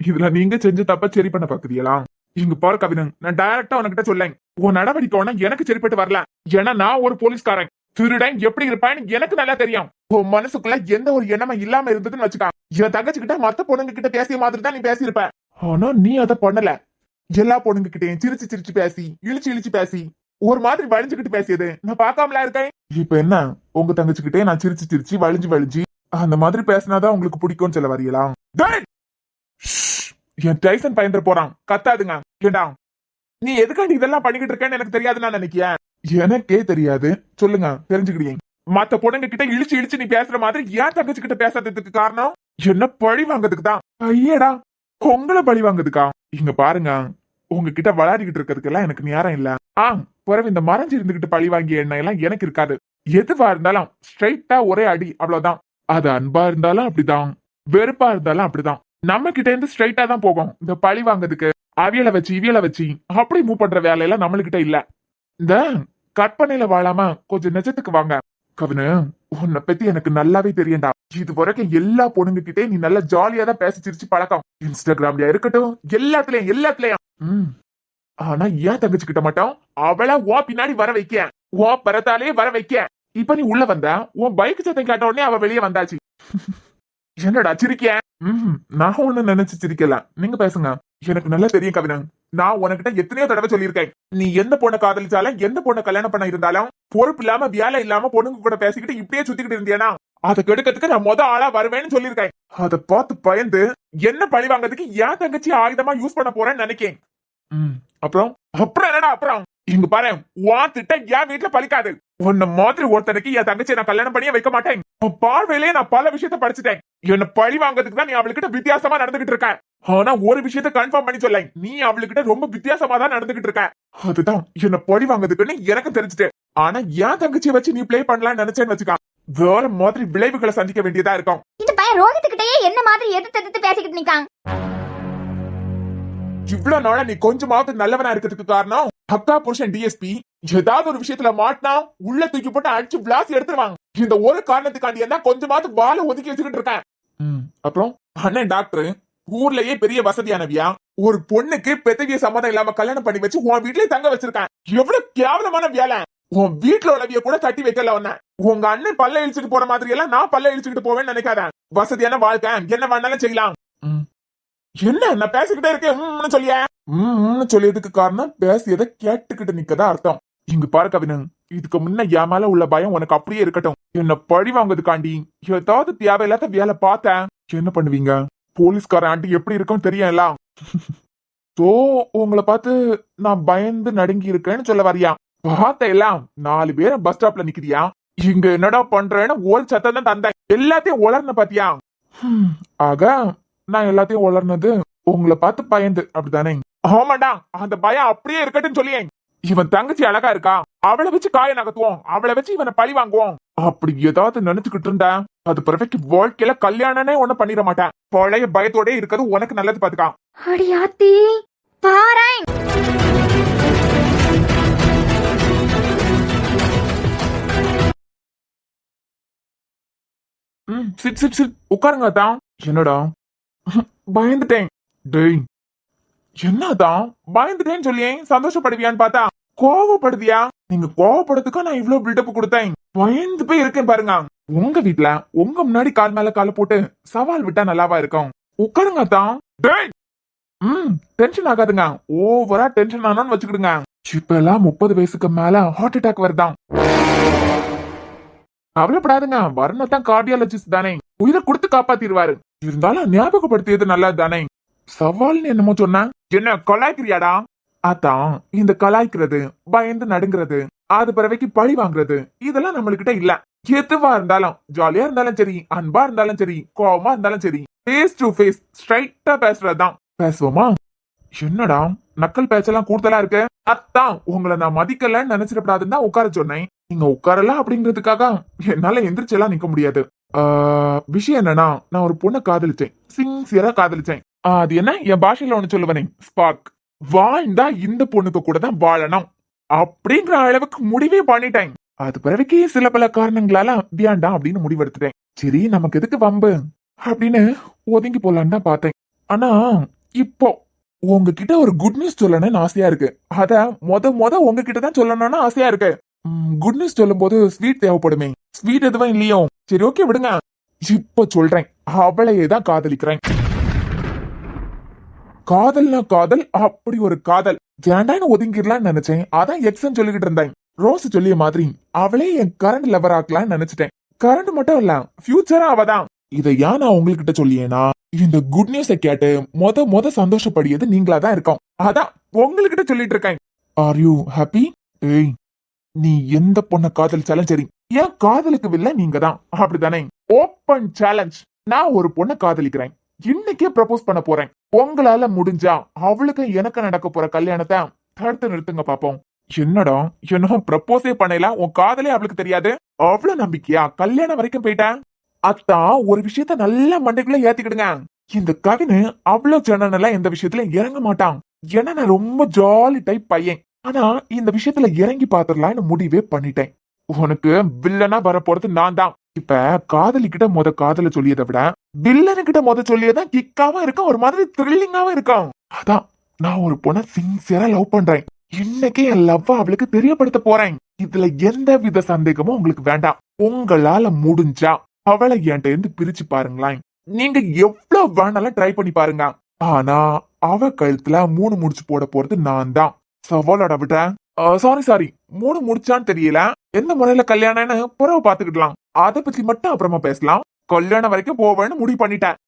இதுல நீங்க செஞ்ச தப்ப சரி பண்ண பாக்குறீங்களா? இங்க பாரு கவினு, நான் டைரக்டா உனக்கிட்ட சொல்லேன், உன் நடவடிக்கை எனக்கு சரிப்பட்டு வரல. ஏன்னா நான் ஒரு போலீஸ்காரன். திருடன் எப்படி இருப்பான்னு எனக்கு நல்லா தெரியும். உன் மனசுக்குள்ள எந்த ஒரு எண்ணமும் இல்லாம இருந்ததுன்னு வச்சுக்கா, என் தங்கச்சி கிட்ட மத்த பொண்ணுங்க கிட்ட பேசிய மாதிரி தான் நீ பேசியிருப்ப. ஆனா நீ அதை பண்ணல. எல்லா பொண்ணுங்க கிட்டையும் சிரிச்சு சிரிச்சு பேசி, இழிச்சு இழிச்சு பேசி, ஒரு மாதிரி வழிஞ்சுக்கிட்டு பேசியது நான் பார்க்காமலா இருக்கேன். இப்ப என்ன உங்க தங்கச்சி கிட்டே நான் சிரிச்சு சிரிச்சு வழிஞ்சு வழிஞ்சு அந்த மாதிரி பேசினாதான் உங்களுக்கு பிடிக்கும்னு சொல்ல வரீங்களா? என் டைசன் பயந்துட போறான், கத்தாதுங்க. ஏண்டா நீ எதுக்காண்டி இதெல்லாம் பண்ணிக்கிட்டு இருக்கேன்னு எனக்கு தெரியாதுன்னு நான் நினைக்கிறேன். எனக்கே தெரியாது, சொல்லுங்க தெரிஞ்சுக்கிட்டீங்க. மத்த பொண்ணுங்க கிட்ட இழிச்சு இழிச்சு நீ பேசுற மாதிரி ஏன் தங்கச்சி கிட்ட பேசாததுக்கு காரணம் என்ன பழி வாங்கிறதுக்கு தான். ஐயடா உங்களை பழி வாங்குறதுக்கா? இங்க பாருங்க, உங்ககிட்ட விளையாடிக்கிட்டு இருக்கிறதுக்கெல்லாம் எனக்கு நேரம் இல்ல. பிறகு இந்த மறைஞ்சு இருந்துகிட்டு பழி வாங்கிய எண்ணம் எல்லாம் எனக்கு இருக்காது. எதுவா இருந்தாலும் ஸ்ட்ரைட்டா ஒரே அடி, அவ்வளவுதான். அது அன்பா இருந்தாலும் அப்படிதான், வெறுப்பா இருந்தாலும் அப்படிதான். நம்ம கிட்ட இருந்து ஸ்ட்ரைட்டா தான் போகும். இந்த பழி வாங்குறதுக்கு அவியலை வச்சு இவியலை வச்சு அப்படி மூவ் பண்ற வேலையெல்லாம் நம்மளுக்கிட்ட இல்ல. இந்த கற்பனையில வாழாம கொஞ்சம் நிஜத்துக்கு வாங்க. கவினு, உன்னை பத்தி எனக்கு நல்லாவே தெரியண்டா. இது வரைக்கும் எல்லா பொண்ணுங்க கிட்டே நீ நல்லா ஜாலியா தான் பேசி சிரிச்சு பழக்கம். இன்ஸ்டாகிராம்ல இருக்கட்டும், எல்லாத்துலயும். ஆனா ஏன் தங்கச்சி கிட்ட மாட்டோம் அவளை உன் பின்னாடி வர வைக்க, உன் பரத்தாலே வர வைக்க. இப்ப நீ உள்ள வந்த, உன் பைக் சத்தம் கேட்ட உடனே அவ வெளியே வந்தாச்சு. என்னடா சிரிக்க? நான் ஒண்ணு நினைச்சு சிரிக்கல, நீங்க பேசுங்க. எனக்கு நல்லா தெரியும் கவினன், நான் உனக்கிட்ட எத்தனையோ தடவை சொல்லியிருக்கேன், நீ எந்த பொண்ணை காதலிச்சாலும் எந்த பொண்ணை கல்யாணம் பண்ண இருந்தாலும் பொறுப்பு இல்லாம வேலை இல்லாம பொண்ணுங்க கூட பேசிக்கிட்டு இப்படியே சுத்திக்கிட்டு இருந்தியானா அதை கெடுக்கிறதுக்கு நான் முத ஆளா வருவேன்னு சொல்லியிருக்கேன். அதை பார்த்து பயந்து என்ன பழி வாங்கிறதுக்கு என் தங்கச்சி ஆயுதமா யூஸ் பண்ண போறேன்னு நினைக்கேன். அப்புறம் என்னடா அப்புறம்? இங்க பாரு, உன் திட்டம் என் வீட்டுல பலிக்காது. உன்ன மாதிரி ஒருத்தனுக்கு என் தங்கச்சியை நான் கல்யாணம் பண்ணியே வைக்க மாட்டேன். பார்வையிலேயே நான் பல விஷயத்த படிச்சுட்டேன். என்ன பழி வாங்கிறதுக்கு தான் நீ அவளுக்கிட்ட வித்தியாசமா நடந்துகிட்டு இருக்க. ஆனா ஒரு விஷயத்த கன்ஃபார்ம் பண்ணி சொல்ல, நீ அவளுக்கிட்ட ரொம்ப வித்தியாசமா தான் நடந்துகிட்டு இருக்க. அதுதான் என்ன பழி வாங்குறதுக்குன்னு எனக்கு தெரிஞ்சுட்டு. ஆனா என் தங்கச்சியை வச்சு நீ பிளே பண்ணலாம்னு நினைச்சேன்னு வச்சுக்கா, வேற மாதிரி விளைவுகளை சந்திக்க வேண்டியதா இருக்கும். இந்த பையன் ரோஹித் கிட்டயே என்ன மாதிரி எதிர்த்து பேசிக்கிட்டு நிக்கான். இவ்வளவு நாளா நீ கொஞ்சமாவது நல்லவனா இருக்கிறதுக்கு காரணம் அக்கா புருஷன் டிஎஸ்பி ஏதாவது ஒரு விஷயத்துல மாட்டினா உள்ள தூக்கி போட்டு அடிச்சு பிளாஸ் எடுத்துருவாங்க. இந்த ஒரு காரணத்துக்காண்டி என்ன கொஞ்சமாவது பால ஒதுக்கி வச்சுக்கிட்டு இருக்கேன். அப்புறம் அண்ணன் டாக்டர், ஊர்லயே பெரிய வசதியானவியா, ஒரு பொண்ணுக்கு பெத்தவிய சம்மதம் இல்லாம கல்யாணம் பண்ணி வச்சு உன் வீட்லயே தங்க வச்சிருக்கேன். எவ்வளவு கேவலமான வேலை. உன் வீட்டுல உள்ளவிய கூட தட்டி வைக்கல. ஒன்ன உங்க அண்ணன் பல்ல இழிச்சுட்டு போற மாதிரி எல்லாம் நான் பல்ல இழிச்சுக்கிட்டு போவேன்னு நினைக்காத. வசதியான வாழ்க்கை என்ன வேணாலும் செய்யலாம். என்ன நான் பேசிக்கிட்டே இருக்கேன் சொல்லிய சொல்லியதுக்கு காரணம் பேசியதை கேட்டுக்கிட்டு நிக்கதா அர்த்தம். இங்க பாரு கவினு, இதுக்கு முன்ன என் மேல உள்ள பயம் உனக்கு அப்படியே இருக்கட்டும். என்ன பழி வாங்குறதுக்காண்டி ஏதாவது தேவையில்லாத வேலை பார்த்தேன் என்ன பண்ணுவீங்க? போலீஸ்கார ஆண்டி எப்படி இருக்கும் தெரியல. சோ உங்களை பார்த்து நான் பயந்து நடுங்கி இருக்கேன்னு சொல்ல வரியா? பார்த்த எல்லாம் 4 பேரை பஸ் ஸ்டாப்ல நிக்கிறியா? இங்க என்னடா பண்றேன்னு ஒரு சத்தம் தான் தந்தேன். எல்லாத்தையும் உளர்ன பாத்தியா? ஆக நான் எல்லாத்தையும் உளர்னது உங்களை பார்த்து பயந்து, அப்படித்தானே? ஆமாடா, அந்த பயம் அப்படியே இருக்கட்டும் சொல்லியே. இவன் தங்கச்சி அழகா இருக்கா, அவளை வச்சு காய நகர்த்துவோம், அவளை வச்சு இவனை பழி வாங்குவோம் அப்படி ஏதாவது நினைச்சுக்கிட்டு இருந்தா அது பிறகு வாழ்க்கையில கல்யாணனே ஒண்ணு பண்ணிட மாட்டேன். பழைய பயத்தோட இருக்கிறது உனக்கு நல்லது பாத்துக்கா. அடியாத்தி பாரேன். சிட் சிட் சிட் உட்காருங்க தான். என்னடா பயந்துட்டேன். டேய் என்னதான் பயந்துட்டேன்னு சொல்லியே சந்தோஷப்படுவியான்னு பார்த்தா கோவப்படுதியா? நீங்க கோவப்படுறதுக்கா நான் இவ்வளவு பில்டப் கொடுத்தேன். பயந்து போய் இருக்கேன் பாருங்க. உங்க வீட்டுல உங்க முன்னாடி கால் மேல கால போட்டு சவால் விட்டா நல்லாவா இருக்கும். உட்காருங்க தான். டேய் டென்ஷன் ஆகாதுங்க. ஓவரா டென்ஷன் ஆனான்னு வச்சுக்கிடுங்க. இப்ப எல்லாம் 30 வயசுக்கு மேல ஹார்ட் அட்டாக் வருதான். கவலைப்படாதுங்க, வர்ணத்தான் கார்டியாலஜிஸ்ட் தானே, உயிரை கொடுத்து காப்பாத்திடுவாரு. இருந்தாலும் ஞாபகப்படுத்தியது நல்லது தானே. சவால்னு என்னமோ சொன்ன, என்ன கலாய்க்கிறியாடா? அதான் இந்த கலாய்க்கிறது பயந்து நடுங்கிறது அது பிறவைக்கு பழி வாங்குறது இதெல்லாம் நம்மளுக்கிட்ட இல்ல. எதுவா இருந்தாலும் ஜாலியா இருந்தாலும் சரி, அன்பா இருந்தாலும் சரி, கோவமா இருந்தாலும் சரி, ஃபேஸ் டு ஃபேஸ் ஸ்ட்ரைட்டா பேசுறதுதான். பேசுவோமா? என்னடா நக்கல் பேச்செல்லாம் கூடுதலா இருக்கு. அதான் உங்களை நான் மதிக்கலன்னு நினைச்சிடப்படாதுன்னு தான் உட்கார சொன்னேன். நீங்க உட்காரல அப்படிங்கிறதுக்காக என்னால எந்திரிச்செல்லாம் நிக்க முடியாது. விஷயம் என்னன்னா, நான் ஒரு பொண்ணை காதலிச்சேன், சின்சியரா காதலிச்சேன். அது என்ன, என் பாஷையில ஒண்ணு சொல்லுவனே, ஸ்பார்க். வாழ்ந்தா இந்த பொண்ணுக்கு கூட தான் வாழணும் அப்படிங்கிற அளவுக்கு முடிவே பண்ணிட்டேன். அது பிறகு சில பல காரணங்களால வேண்டாம் அப்படின்னு முடிவெடுத்துட்டேன். சரி நமக்கு எதுக்கு வம்பு அப்படின்னு ஒதுங்கி போலான்னு தான் பார்த்தேன். ஆனா இப்போ உங்ககிட்ட ஒரு குட் நியூஸ் சொல்லணும்னு ஆசையா இருக்கு. அத மொத உங்ககிட்ட தான் சொல்லணும்னு ஆசையா இருக்கு. குட் நியூஸ் சொல்லும் போது ஸ்வீட் தேவைப்படுமே, ஸ்வீட் எதுவும் இல்லையோ? சரி ஓகே விடுங்க, இப்ப சொல்றேன். அவளையே தான் காதலிக்கிறேன். காதல்னா காதல், அப்படி ஒரு காதல். வேண்டான்னு ஒதுங்கிடலாம்னு நினைச்சேன். அதான் எக்ஸன் சொல்லிக்கிட்டு இருந்தேன். ரோஸ் சொல்லிய மாதிரி அவளே என் கரண்ட் லவர் ஆக்கலாம்னு நினைச்சிட்டேன். கரண்ட் மட்டும் இல்ல, ஃபியூச்சரா அவதான். இதை ஏன் நான் உங்ககிட்ட சொல்லியேனா, இந்த குட் நியூஸை கேட்டு மொத சந்தோஷப்படியது நீங்களா தான் இருக்கோம். அதான் உங்ககிட்ட சொல்லிட்டு இருக்கேன். Are you happy? ஏய், நீ எந்த பொண்ணை காதலிச்சாலும் சரி, என் காதலுக்கு வில்ல நீங்க தான், அப்படித்தானே? Open challenge. நான் ஒரு பொண்ணை காதலிக்கிறேன், இன்னைக்கே ப்ரப்போஸ் பண்ண போறேன். உங்களால முடிஞ்சா அவளுக்கு எனக்கு நடக்க போற கல்யாணத்தை தடுத்து நிறுத்துங்க பாப்போம். என்னடா இன்னும் ப்ரப்போஸே பண்ணல, உன் காதலே அவளுக்கு தெரியாது? அவ்வளவு நம்பிக்கையா கல்யாணம் வரைக்கும் போயிட்டேன். அத்தான் ஒரு விஷயத்த நல்ல மண்டைக்குள்ள ஏத்திக்கிடுங்க. இந்த கவினு அவ்வளவு ஜனனெல்லாம் எந்த விஷயத்துல இறங்க மாட்டான். ஏன்னா நான் ரொம்ப ஜாலி டைப் பையன். ஆனா இந்த விஷயத்துல இறங்கி பாத்துடலாம்னு முடிவே பண்ணிட்டேன். உனக்கு வில்லனா வர போறது நான் தான். இப்ப காதலிக்கிட்ட காதல சொல்லியதை விட வில்லனுக்கிட்ட சொல்லியதான் கிக்காவும் இருக்கும், ஒரு மாதிரி த்ரில்லிங்காவும் இருக்கும். அதான் நான் ஒரு பொண்ணை சின்சியரா லவ் பண்றேன். இன்னைக்கே என் லவ் அவளுக்கு தெரியப்படுத்த போறேன். இதுல எந்த வித சந்தேகமும் உங்களுக்கு வேண்டாம். உங்களால முடிஞ்சா அவளை என்கிட்ட இருந்து பிரிச்சு பாருங்களேன். நீங்க எவ்வளவு வேணாலும் ட்ரை பண்ணி பாருங்க. ஆனா அவ கழுத்துல 3 முடிச்சு போட போறது நான் தான். சவாலோட விட சாரி 3 முடிச்சான்னு தெரியல. எந்த முறையில கல்யாணம்னு புறவை பாத்துக்கிடலாம். அதை பத்தி மட்டும் அப்புறமா பேசலாம். கல்யாணம் வரைக்கும் போவேன்னு முடிவு பண்ணிட்டேன்.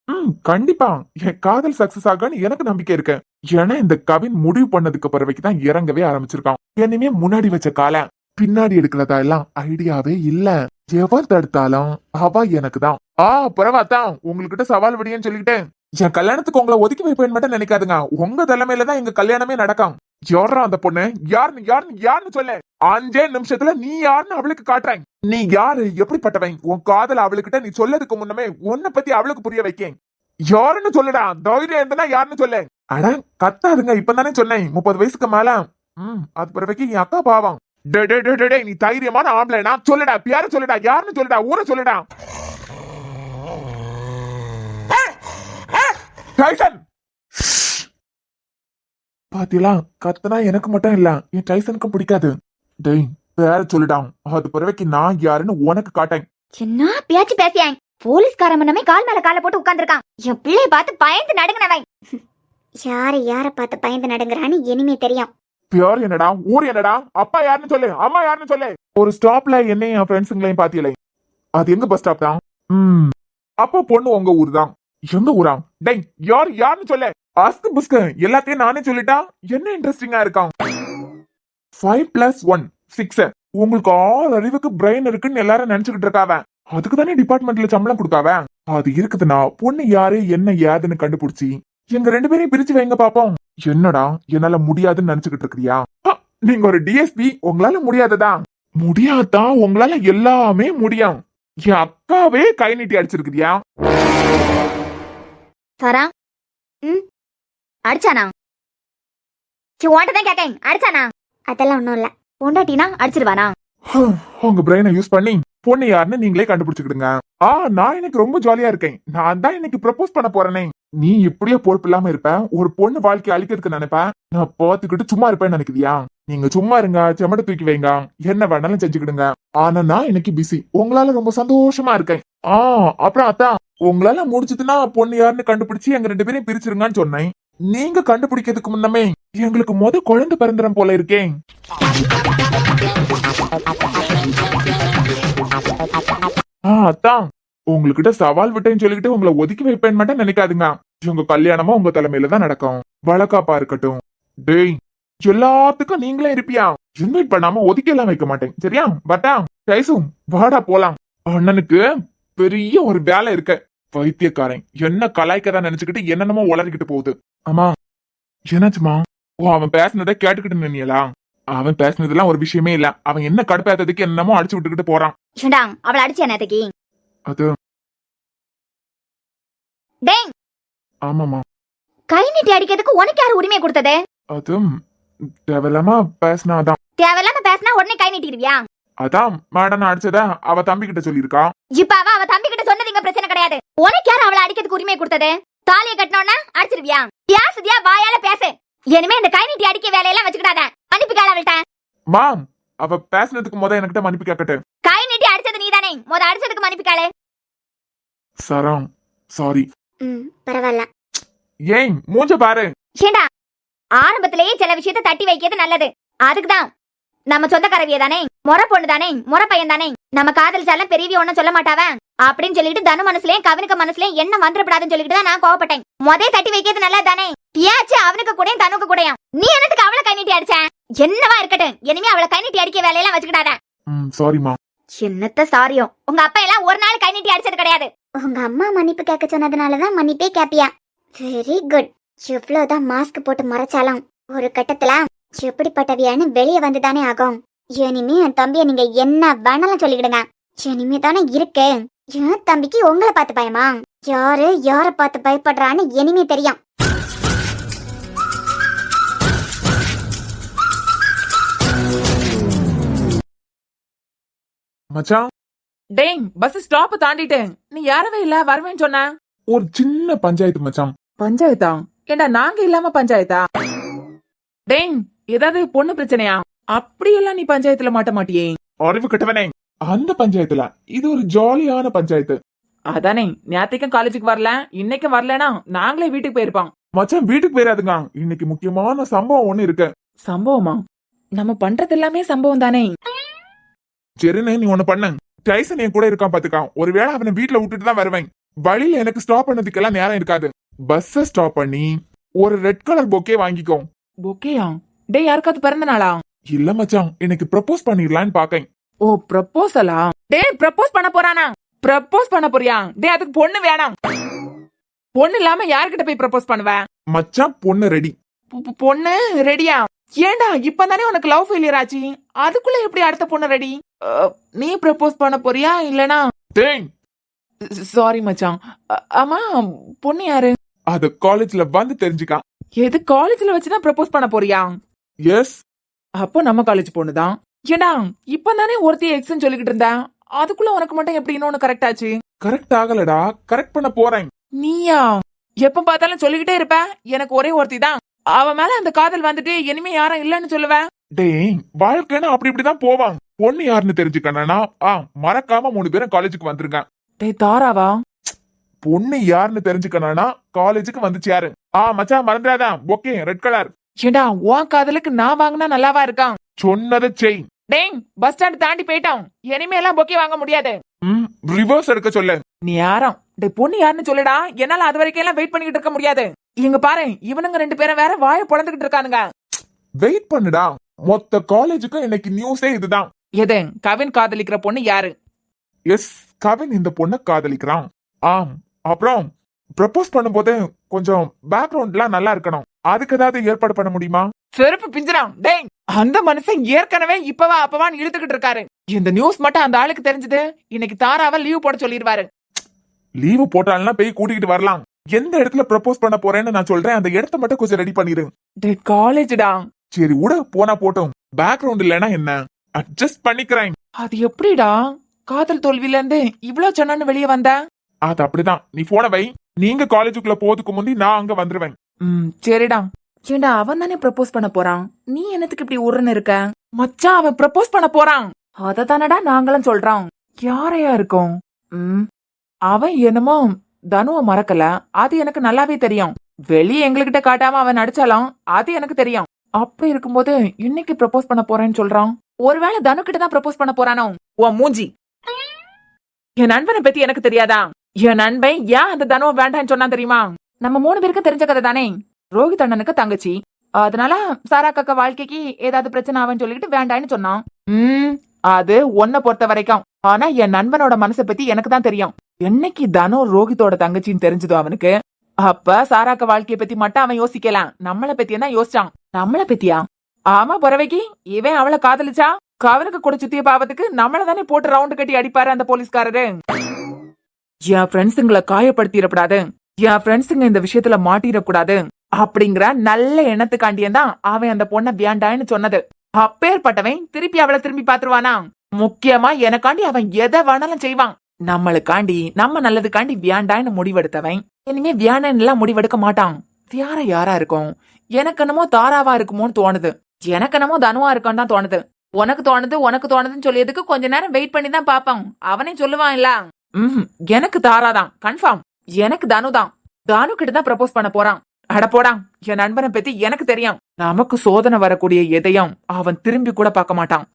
கண்டிப்பா என் காதல் சக்சஸ் ஆகான்னு எனக்கு நம்பிக்கை இருக்கு. ஏன்னா இந்த கவின் முடிவு பண்ணதுக்கு பிறவைக்குதான் இறங்கவே ஆரம்பிச்சிருக்கான். இனிமே முன்னாடி வச்ச கால பின்னாடி எடுக்கிறதா எல்லாம் ஐடியாவே இல்ல. எவர் தடுத்தாலும் அவ எனக்கு தான். புறவாத்தான் உங்ககிட்ட சவால் விடியன்னு சொல்லிக்கிட்டேன். என் கல்யாணத்துக்கு உங்களை ஒதுக்கி வைப்பேன் மட்டும் நினைக்காதுங்க. உங்க தலைமையில தான் எங்க கல்யாணமே நடக்கும். யாரா அந்த பொண்ணு? யாருன்னு சொல்ல. 5 நிமிஷத்துல நீ யாருன்னு அவளுக்கு காட்டுறேன். நீ யாரு, எப்படிப்பட்டவன், உன் காதல் அவளுக்கிட்ட நீ சொல்லதுக்கு முன்னமே உன்னை பத்தி அவளுக்கு புரிய வைக்கேன். யாருன்னு சொல்லுடா, தைரியம் இருந்தா யாருன்னு சொல்ல. அட கத்தாதுங்க, இப்பதானே சொன்னேன் 30 வயசுக்கு மேல. அது பிறகு என் அக்கா பாவம். நீ தைரியமான ஆம்பளைனா சொல்லுடா, பேர சொல்லுடா, யாருன்னு சொல்லுடா, ஊரை சொல்லுடா. பாத்தீங்களா, கத்தனா எனக்கு மட்டும் இல்ல, என் டைசனுக்கும் பிடிக்காது. டேய் பேர சொல்லிட்டான். அது பிறகு நான் யாருன்னு உனக்கு காட்டேன். என்ன பேச்சு பேசியாங்க? போலீஸ்காரன் முன்னமே கால் மேல காலை போட்டு உட்கார்ந்துருக்கான். என் பிள்ளைய பார்த்து பயந்து நடுங்கினவன். யார பார்த்து பயந்து நடுங்குறான்னு இனிமே தெரியும். பேர் என்னடா, ஊர் என்னடா, அப்பா யாருன்னு சொல்லு, அம்மா யாருன்னு சொல்லு. ஒரு ஸ்டாப்ல என்னையும் என் ஃப்ரெண்ட்ஸுங்களையும் பாத்தியலை. அது எங்க பஸ் ஸ்டாப் தான். அப்போ பொண்ணு உங்க ஊர் தான். எந்த ஊரா? டேய் யாருன்னு சொல்லு. அஸ்கு புஸ்கு எல்லாத்தையும் நானே சொல்லிட்டா என்ன இன்ட்ரெஸ்டிங்கா இருக்கான். 5+1 6. உங்களுக்கு 6 அறிவுக்கு பிரெயின் இருக்குன்னு எல்லாரும் நினைச்சுக்கிட்டு இருக்காவ. அதுக்கு தானே டிபார்ட்மெண்ட்ல சம்பளம் கொடுக்காவ. அது இருக்குதுன்னா பொண்ணு யாரு என்ன ஏதுன்னு கண்டுபிடிச்சி எங்க 2 பேரையும் பிரிச்சு வைங்க பாப்போம். என்னடா என்னால முடியாதுன்னு நினைச்சுக்கிட்டு இருக்கிறியா? நீங்க ஒரு டிஎஸ்பி, உங்களால முடியாததா? முடியாதா? உங்களால எல்லாமே முடியும். என் அக்காவே கை நீட்டி அடிச்சிருக்கிறியா? சரா அடிச்சானா? ஓட்டதான் கேட்டேன், அடிச்சானா? அதெல்லாம் ஒண்ணும் இல்ல. பொண்டாட்டினா அடிச்சிருவானா? உங்க பிரெயினை யூஸ் பண்ணி பொண்ணு யாருன்னு நீங்களே கண்டுபிடிச்சுக்கிடுங்க. நான் இன்னைக்கு ரொம்ப ஜாலியா இருக்கேன். நான் தான் இன்னைக்கு ப்ரப்போஸ் பண்ண போறேனே. நீ இப்படியே பொறுப்பு இல்லாம இருப்ப, ஒரு பொண்ணு வாழ்க்கை அழிக்கிறதுக்கு நினைப்ப. நான் பாத்துக்கிட்டு சும்மா இருப்பேன்னு நினைக்கிறியா? நீங்க சும்மா இருங்க, செமட்ட தூக்கி வைங்க, என்ன வேணாலும் செஞ்சுக்கிடுங்க. ஆனா நான் இன்னைக்கு பிஸி. உங்களால ரொம்ப சந்தோஷமா இருக்கேன். அப்புறம் அதான் உங்களால முடிச்சதுன்னா பொண்ணு யாருன்னு கண்டுபிடிச்சு எங்க 2 பேரையும் பிரிச்சிருங்கன்னு சொன்னேன். நீங்க கண்டுபிடிக்கிறதுக்கு முன்னமே எங்களுக்கு குழந்தை பிறந்துடும் போல இருக்கேன். அதான் உங்ககிட்ட சவால் விட்டேன்னு சொல்லிக்கிட்டு உங்களை ஒதுக்கி வைப்பேன்னு மட்டும் நினைக்காதுங்க. உங்க கல்யாணமா உங்க தலைமையில தான் நடக்கும். வழக்காப்பா இருக்கட்டும். டேய் எல்லாத்துக்கும் நீங்களே இருப்பியா? இன்வைட் பண்ணாம ஒதுக்கி எல்லாம் வைக்க மாட்டேன், சரியா? பட்டா டைசும் வாடா போலாம். அண்ணனுக்கு பெரிய ஒரு வேலை இருக்க. வைத்தியக்காரன் என்ன கலாய்க்கதான் நினைச்சுக்கிட்டு என்னென்னமோ உளறிக்கிட்டு போகுது. ஆமா என்னாச்சுமா? ஓ, அவன் பேசினதை கேட்டுக்கிட்டு நின்னியலா? அவன் பேசினதெல்லாம் ஒரு விஷயமே இல்ல. அவன் என்ன கடுப்பேத்ததுக்கு என்னமோ அடிச்சு விட்டுக்கிட்டு போறான். ஏண்டா அவளை அடிச்சியா நேத்துக்கு? அது டேய், ஆமாமா, கை நீட்டி அடிக்கிறதுக்கு உனக்கு யாரு உரிமை கொடுத்தது? அது தேவையில்லாம பேசினாதான். தேவையில்லாம பேசினா உடனே கை நீட்டிடுவியா? அதான் மேடம் அடிச்சத அவ தம்பி கிட்ட சொல்லிருக்கா. இப்ப அவ தம்பி கிட்ட சொன்னது இங்க பிரச்சனை கிடையாது. உனக்கு யாரு அவளை அடிக்கிறதுக்கு உரிமை கொடுத்தது? தாலியை கட்டினோன்னா அடிச்சிருவியா? பேசுதியா? வாயால பேசு. இனிமே இந்த கை நீட்டி அடிக்க வேலையெல்லாம் வச்சுக்கிடாத. மன்னிப்பு கேள அவள்கிட்ட. மாம், அவ பேசினதுக்கு முத என்கிட்ட மன்னிப்பு கேட்கட்டு. கை நீட்டி அடிச்சது நீதானே, முத அடிச்சதுக்கு மன்னிப்பு கேளு. சரம் சாரி. பரவாயில்ல. ஏன் மூஞ்ச பாரு. ஏண்டா ஆரம்பத்திலேயே சில விஷயத்தை தட்டி வைக்கிறது நல்லது. அதுக்குதான் நம்ம சொந்தக்காரவிய தானே, முறை பொண்ணு தானே, முறை பையன் தானே, நம்ம காதலிச்சாலும் பெரியவி ஒன்னும் சொல்ல மாட்டாவ அப்படின்னு சொல்லிட்டு தனு மனசுலயும் கவினுக்கு மனசுலயும் என்ன வந்துடப்படாதுன்னு சொல்லிட்டு தான் நான் கோவப்பட்டேன். முதல் தட்டி வைக்கிறது நல்லது தானே. ஏச்சு அவனுக்கு கூட தனுக்கு கூடயா? நீ என்னத்துக்கு அவளை கை நீட்டி அடிச்ச? என்னவா இருக்கட்டும், இனிமே அவளை கை நீட்டி அடிக்க வேலையெல்லாம் வச்சுக்கிடாத. சாரிமா. என்னத்த சாரியும்? உங்க அப்பா எல்லாம் ஒரு நாள் கை நீட்டி அடிச்சது கிடையாது. உங்க அம்மா மன்னிப்பு கேட்க சொன்னதுனாலதான் மன்னிப்பே கேப்பியா? Very good. எவ்வளவுதான் மாஸ்க் போட்டு மறைச்சாலும் ஒரு கட்டத்துல எப்படிப்பட்டவியான்னு வெளியே வந்துதானே ஆகும். இனிமே என் தம்பிய நீங்க என்ன வேணாலும் சொல்லிக்கிடுங்க. இனிமே தானே இருக்கு. என் தம்பிக்கு உங்களை பார்த்து பயமா? யாரு யார பார்த்து பயப்படுறான்னு இனிமே தெரியும். மச்சான், டேய், பஸ் ஸ்டாப் தாண்டிட்டேன். நீ யாரவே இல்ல வருவேன்னு சொன்ன. ஒரு சின்ன பஞ்சாயத்து மச்சான். பஞ்சாயத்தா? ஏண்டா நாங்க இல்லாம பஞ்சாயத்தா? டேய், ஏதாவது பொண்ணு பிரச்சனையா? அப்படியெல்லாம் நீ பஞ்சாயத்துல மாட்ட மாட்டியே. அறிவு கட்டவனே, அந்த பஞ்சாயத்துல இது ஒரு ஜாலியான பஞ்சாயத்து. அதானே, நேத்தைக்கும் காலேஜுக்கு வரல, இன்னைக்கும் வரலனா நாங்களே வீட்டுக்கு போயிருப்போம். மச்சான் வீட்டுக்கு போயிடாதுங்க, இன்னைக்கு முக்கியமான சம்பவம் ஒண்ணு இருக்கு. சம்பவமா? நம்ம பண்றது எல்லாமே சம்பவம் தானே. சரிண்ணே, நீ ஒண்ணு பண்ணு. டைசன் என் கூட இருக்கான் பாத்துக்கான். ஒருவேளை அவனை வீட்டுல விட்டுட்டு தான் வருவேன். வழியில எனக்கு ஸ்டாப் பண்ணதுக்கெல்லாம் நேரம் இருக்காது. பஸ்ஸ ஸ்டாப் பண்ணி ஒரு ரெட் கலர் பொக்கே வாங்கிக்கோ. ஓகேயா? டேய், யாருக்காவது பிறந்த நாளா? இல்ல மச்சான், எனக்கு ப்ரப்போஸ் பண்ணிடலான்னு பாக்கேன். ஓ, ப்ரப்போசலா? டேய், ப்ரப்போஸ் பண்ண போறானா? ப்ரப்போஸ் பண்ண போறியா? டேய், அதுக்கு பொண்ணு வேணாம். பொண்ணு இல்லாம யார்கிட்ட போய் ப்ரப்போஸ் பண்ணுவ? மச்சான் பொண்ணு ரெடி. பொண்ணு ரெடியா? ஏண்டா இப்பதானே உனக்கு லவ் ஃபெயிலியர் ஆச்சு, அதுக்குள்ள எப்படி அடுத்த பொண்ணு ரெடி? நீ ப்ரப்போஸ் பண்ண போறியா இல்லனா? டேய், சாரி மச்சான். ஆமா, பொண்ணு யாரு? அது காலேஜ்ல வந்து தெரிஞ்சுக்கா. எது காலேஜ்ல வச்சுதான் ப்ரப்போஸ் பண்ண போறியா? எஸ். அப்போ நம்ம காலேஜ் பொண்ணுதான். ஏண்டா இப்பதானே ஒருத்தி எக்ஸ்ன்னு சொல்லிக்கிட்டு இருந்தா, அதுக்குள்ள உனக்கு மட்டும் எப்படி இன்னொன்னு கரெக்ட் ஆச்சு? கரெக்ட் ஆகலடா, கரெக்ட் பண்ண போறேன். நீயா? எப்ப பார்த்தாலும் சொல்லிக்கிட்டே இருப்ப. எனக்கு ஒரே ஒருத்தி தான், அவ மேல அந்த காதல் வந்துட்டு இனிமே யாரும் இல்லன்னு சொல்லுவேன். டேய், வாழ்க்கைன்னா அப்படி இப்படிதான் போவான். பொண்ணு யாருன்னு தெரிஞ்சுக்கணும்னா மறக்காம 3 பேரும் காலேஜுக்கு வந்துருங்க. டேய், தாராவா? பொண்ணு யாருன்னு தெரிஞ்சுக்கணும்னா காலேஜுக்கு வந்துச்சு யாரு? மச்சான் மறந்துடாதான், ஓகே ரெட் கலர். ஏண்டா உன் காதலுக்கு நான் வாங்கினா நல்லாவா இருக்கான்? சொன்னதை செய். டேய், பஸ் ஸ்டாண்ட் தாண்டி போயிட்டோம். இனிமே எல்லாம் பொக்கே வாங்க முடியாது. ரிவர்ஸ் எடுக்க சொல்லு. நீ யாரும்? டேய், பொண்ணு யாருன்னு சொல்லுடா. என்னால அது வரைக்கும் எல்லாம் வெயிட் பண்ணிக்கிட்டு இருக்க முடியாது. இங்க பாரு, இவனுங்க 2 பேரும் வேற வாயை பொளந்துகிட்டு இருக்கானுங்க. வெயிட் பண்ணுடா, மொத்த காலேஜுக்கு இன்னைக்கு நியூஸே இதுதான். எது? கவின் காதலிக்கிற பொண்ணு யாரு? எஸ், கவின் இந்த பொண்ணை காதலிக்கிறான். அப்புறம் ப்ரப்போஸ் பண்ணும்போது கொஞ்சம் பேக்ரவுண்ட்லாம் நல்லா இருக்கணும். அதுக்கு ஏதாவது ஏற்பாடு பண்ண முடியுமா? செருப்பு பிஞ்சிரான். டேய், அந்த மனுஷன் ஏற்கனவே இப்பவா அப்பவான்னு இழுத்துக்கிட்டு இருக்காரு. இந்த நியூஸ் மட்டும் அந்த ஆளுக்கு தெரிஞ்சது, இன்னைக்கு தாராவ லீவ் போட சொல்லிடுவாரு. லீவு போட்டாலும் போய் கூட்டிகிட்டு வரலாம். எந்த இடத்துல ப்ரப்போஸ் பண்ண போறேன்னு நான் சொல்றேன், அந்த இடத்த மட்டும் கொஞ்சம் ரெடி பண்ணிரு. டேய், காலேஜ்டா. சரி உட, போனா போட்டும். பேக்ரவுண்ட் இல்லைன்னா என்ன, அட்ஜஸ்ட் பண்ணிக்கிறேன். அது எப்படிடா காதல் தோல்வில இருந்து இவ்வளவு சொன்னான்னு வெளியே வந்த? அது அப்படிதான். நீ போன வை. நீங்க காலேஜுக்குள்ள போறதுக்கு முந்தி நான் அங்க வந்துருவேன். சரிடா. ஏண்டா அவன் தானே ப்ரப்போஸ் பண்ண போறான், நீ என்னத்துக்கு இப்படி உருன்னு இருக்க? மச்சான், அவன் ப்ரப்போஸ் பண்ண போறான். அத தானடா நாங்களும் சொல்றோம். யாரையா இருக்கும்? அவன் என்னமோ தனுவ மறக்கல, அது எனக்கு நல்லாவே தெரியும். வெளியே எங்ககிட்ட காட்டாம அவன் நடிச்சாலும் அது எனக்கு தெரியும். அப்படி இருக்கும்போது இன்னைக்கு ப்ரப்போஸ் பண்ண போறேன்னு சொல்றான். ஒருவேளை தனு கிட்ட தான் ப்ரப்போஸ் பண்ண போறானோ? உன் மூஞ்சி. என் நண்பனை பத்தி எனக்கு தெரியாதா? என் நண்பன் ஏன் அந்த தனுவ வேண்டான்னு சொன்னா தெரியுமா? நம்ம 3 பேருக்கு தெரிஞ்ச கதை தானே. ரோஹித் அண்ணனுக்கு தங்கச்சி, அதனால சாரா காக்கா வாழ்க்கைக்கு ஏதாவது பிரச்சனை ஆகும்னு சொல்லிட்டு வேண்டான்னு சொன்னான். அது உன்னை பொறுத்த வரைக்கும். ஆனா என் நண்பனோட மனசை பத்தி எனக்கு தான் தெரியும். என்னைக்கு தனு ரோஹித்தோட தங்கச்சின்னு தெரிஞ்சதோ அவனுக்கு, அப்ப சாராக்க வாழ்க்கைய பத்தி மட்டும் அவன் யோசிக்கலாம். நம்மள பத்தி தான் யோசிச்சான். நம்மள பத்தியா? ஆமா பொறவைக்கு இவன் அவளை காதலிச்சா அவனுக்கு கூட சுத்திய பாவத்துக்கு நம்மள தானே போட்டு ரவுண்டு கட்டி அடிப்பாரு அந்த போலீஸ்காரரு. என் ஃப்ரெண்ட்ஸுங்களை காயப்படுத்திடக்கூடாது, என் ஃப்ரெண்ட்ஸுங்க இந்த விஷயத்துல மாட்டிடக்கூடாது அப்படிங்கிற நல்ல எண்ணத்துக்காண்டியன் தான் அவன் அந்த பொண்ணை வேண்டான்னு சொன்னது. அப்பேற்பட்டவன் திருப்பி அவளை திரும்பி பாத்துருவானா? முக்கியமா எனக்காண்டி அவன் எதை வேணாலும் செய்வான். நம்மளுக்காண்டி நம்ம நல்லதுக்காண்டி வேண்டான்னு முடிவெடுத்தவன் இனிமே வேண்டான்னு எல்லாம் முடிவெடுக்க மாட்டான். வேற யாரா இருக்கும்? எனக்கு என்னமோ தாராவா இருக்குமோன்னு தோணுது. எனக்கு என்னமோ தனுவா இருக்கான்னு தான் தோணுது. உனக்கு தோணுதுன்னு சொல்லியதுக்கு கொஞ்ச நேரம் வெயிட் பண்ணி தான் பாப்பான். அவனே சொல்லுவான் இல்ல. எனக்கு தாராதான் கன்ஃபார்ம். எனக்கு தனுதான். தனு கிட்ட தான் ப்ரப்போஸ் பண்ண போறான். அட போடா, என் நண்பனை பத்தி எனக்கு தெரியும். நமக்கு சோதனை வரக்கூடிய எதையும் அவன் திரும்பி கூட பார்க்க மாட்டான்.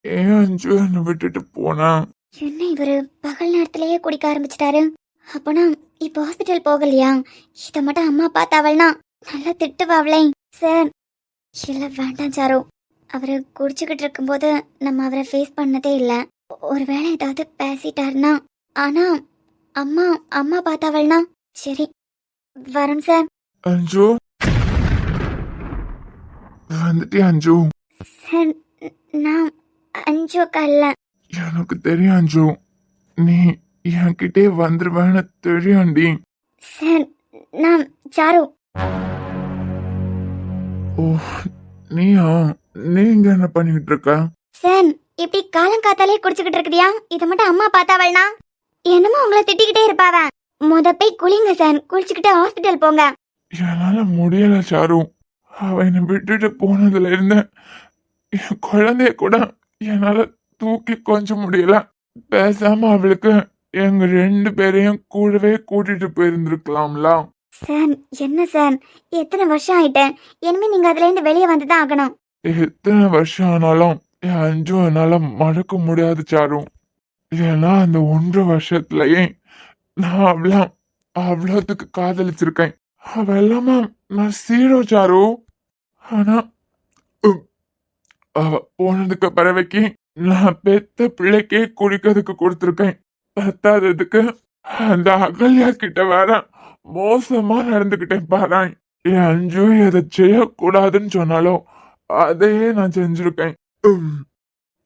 ஏன் அஞ்சு என்ன விட்டுட்டு போனா? என்ன இவரு பகல் நேரத்திலேயே குடிக்க ஆரம்பிச்சிட்டாரு? அப்பனா இப்ப ஹாஸ்பிட்டல் போகலையா? இத மட்டும் அம்மா பார்த்தாவள்னா நல்லா திட்டுவாவளே. சார் இல்ல வேண்டாம் சாரு, அவரு குடிச்சுக்கிட்டு இருக்கும்போது நம்ம அவரை ஃபேஸ் பண்ணதே இல்ல. ஒருவேளை ஏதாவது பேசிட்டாருன்னா. ஆனா அம்மா அம்மா பார்த்தாவள்னா சரி வரோம் சார். அஞ்சு வந்துட்டே அஞ்சு. சார் நான் அஞ்சு கல்ல. எனக்கு தெரியும் அஞ்சு, நீ என்கிட்டே வந்துருவேன்னு தெரியும்டி. சார் நான் சாரு. ஓ நீயா? நீங்க என்ன பண்ணிட்டு இருக்க? சார் இப்படி காலம் காத்தாலே குடிச்சுக்கிட்டு இருக்குதியா? இதை மட்டும் அம்மா பார்த்தாவள்னா என்னமோ உங்களை திட்டிக்கிட்டே இருப்பாவ. போய் குளிங்க சார், குளிச்சுக்கிட்டு ஹாஸ்பிட்டல் போங்க. என்னால முடியல சாரு. அவ என்னை விட்டுட்டு போனதுல இருந்து என் குழந்தைய கூட என்னால தூக்கி கொஞ்சம் முடியல. பேசாம அவளுக்கு எங்க 2 பேரையும் கூடவே கூட்டிட்டு போயிருந்திருக்கலாம்ல. சார் என்ன சார், எத்தனை வருஷம் ஆயிட்டேன். இனிமே நீங்க அதுல இருந்து வெளியே வந்துதான் ஆகணும். எத்தனை வருஷம் ஆனாலும் என் அஞ்சு என்னால மறக்க முடியாது சாரு. ஏன்னா அந்த 1.5 வருஷத்துலயே நான் அவ்வளோத்துக்கு காதலிச்சிருக்கேன். அவ எல்லாமே நான் சீரோ சாரு. ஆனா அவ போனதுக்கு பிறவைக்கு நான் பெத்த பிள்ளைக்கே குடிக்கிறதுக்கு கொடுத்துருக்கேன். பத்தாததுக்கு அந்த அகல்யா கிட்ட வேற மோசமா நடந்துகிட்டேன் பாரு. என் அஞ்சு எதை செய்யக்கூடாதுன்னு சொன்னாலும் அதையே நான் செஞ்சிருக்கேன்.